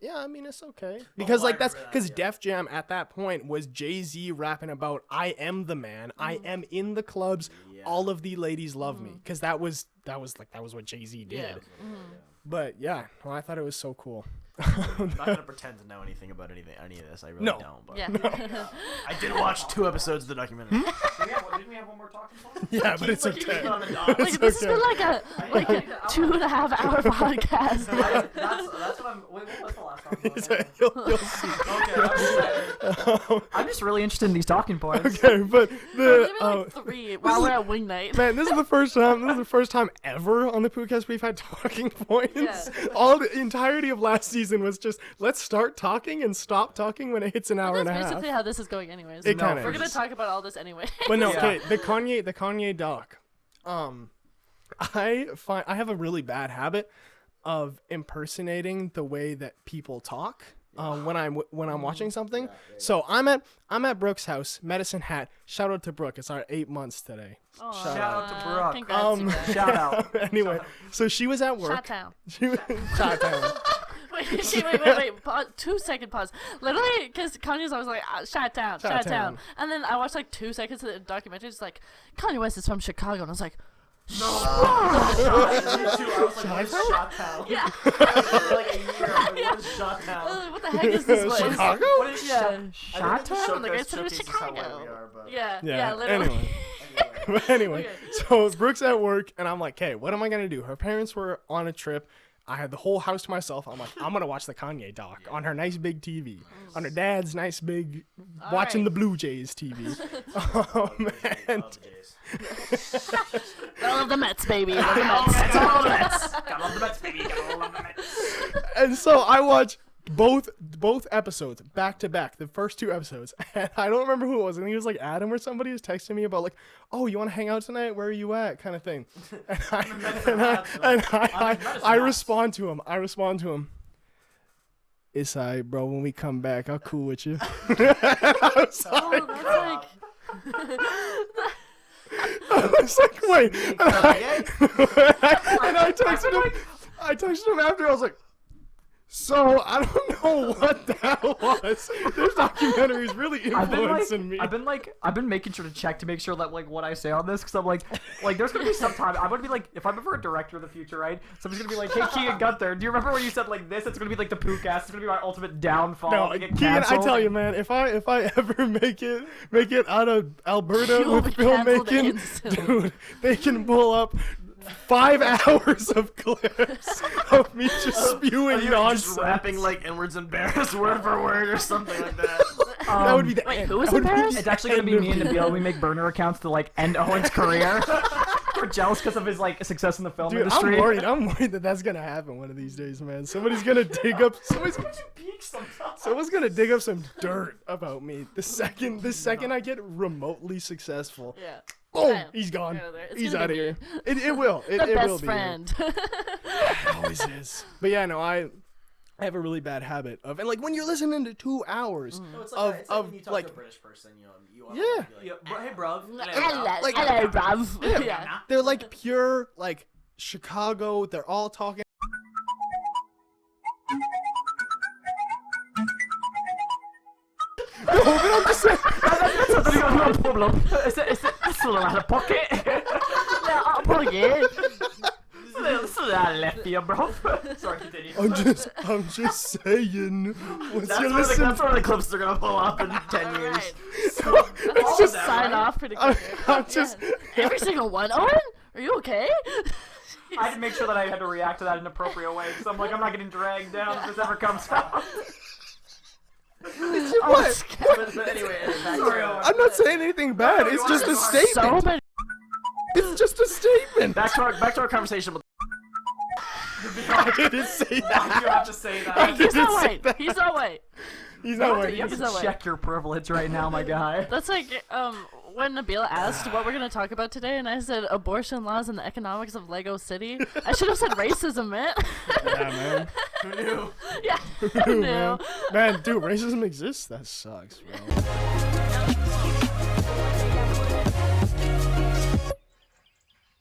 yeah, I mean it's okay because like that's because Def Jam at that point was Jay-Z rapping about I am the man, I am in the clubs, all of the ladies love me because that was what Jay-Z did. But yeah, well, I thought it was so cool. I'm not gonna pretend to know anything about any of this. I really don't. But Yeah. I did watch 2 episodes of the documentary. Didn't we have one more talking point? Yeah, but it's okay. Like this has been like a 2.5 hour podcast. That's what I'm. Wait, what's the last talking point? So you'll see. Okay. I'm just really interested in these talking points. Okay, but Maybe like 3 while we're at wing night. man, this is the first time. This is the first time ever on the Poocast we've had talking points. Yeah. All the entirety of last season was just let's start talking and stop talking when it hits an hour and a That's half. basically how this is going, anyways. It kinda We're is. gonna talk about all this anyway. But no, Yeah. okay, the Kanye doc. I have a really bad habit of impersonating the way that people talk when I'm watching something. So I'm at Brooke's house, Medicine Hat. Shout out to Brooke. It's our 8 months today. Aw, Shout out to Brooke. Congrats, you guys. Shout out. Anyway, so she was at work. Shot-town. She was Shot-town. Wait. 2-second pause. Literally, because Kanye's always like, shot down. Shot-town. And then I watched like 2 seconds of the documentary. It's like, Kanye West is from Chicago. And I was like, I was like, what's Shot-town? yeah. For like a year. I'm like, what is Shot-town? What the heck is this place? Chicago? What is Yeah. Shot-town? Like I said, it was Chicago. Yeah, literally. But anyway, Okay. so Brooke's at work, and I'm like, hey, what am I gonna do? Her parents were on a trip. I had the whole house to myself. I'm like, I'm gonna watch the Kanye doc on her nice big TV, on her dad's nice big, watching right. the Blue Jays TV. And I love the Mets, baby. I love the Mets. Gotta love the Mets, baby. Gotta love the Mets. and so I watched both episodes back to back, the first 2 episodes. And I don't remember who it was. I think it was like Adam or somebody was texting me about like, oh, you want to hang out tonight? Where are you at? Kind of thing. And I respond to him. It's alright, bro. When we come back, I'll cool with you. I was like, I was like, wait. And I texted him after. I was like, so I don't know what that was. This documentary is really influencing me. I've been making sure to check to make sure that like what I say on this, because I'm like there's gonna be some time I'm gonna be like, if I'm ever a director in the future, right? Somebody's gonna be like, hey Keegan Gunther, do you remember when you said like this? It's gonna be like the Poocast. It's gonna be my ultimate downfall. No, Keegan, I tell you, man, if I ever make it out of Alberta You'll with be canceled filmmaking, instantly. dude, they can pull up 5 hours of clips of me just spewing You're nonsense. just rapping like inwards embarrassed word for word or something like that. That would be the Wait, end. who was That would be embarrassed? the It's actually gonna be end me and of- Nabil. We make burner accounts to like end Owen's career. We're jealous because of his like success in the film Dude, industry. I'm worried that that's gonna happen one of these days, man. Somebody's gonna dig up. Someone's gonna dig up some dirt about me. The second I get remotely successful, Yeah. boom, Bam. he's gone. Out of there. It's He's gonna out of be here. It will. It The will best be. friend. It always is. But yeah, no, I have a really bad habit of, and like when you're listening to 2 hours It's of when you talk like, to a British person, you Yeah. Yeah, hey, bruv. Hello, bruv. Yeah. they're like pure like Chicago. They're all talking. No, but I'm just saying. No problem. It's a little out of pocket. Yeah, I'll probably get it. It's a little left here, bro. Sorry, continue. I'm just saying. Once That's you where, listen, that's where the clips are gonna pull up in 10 years. Alright. it's just Sign off pretty quick. I'm just. Every single one. Owen, are you okay? I had to make sure that I had to react to that in an appropriate way, because I'm like, I'm not getting dragged down if this ever comes out. What? But anyway, back Sorry, to, Owen. I'm not saying anything bad. It's just a So statement. many. It's just a statement. back to our conversation with I didn't say that. You have to say Hey, that. he's not say white. that. He's not white. He's not You waiting. have He's to not white. check your privilege right now, my guy. That's like when Nabil asked what we're gonna talk about today, and I said abortion laws and the economics of Lego City. I should have said racism, man. Yeah, man. who knew? Yeah. Dude, No. man, dude, racism exists. That sucks, bro.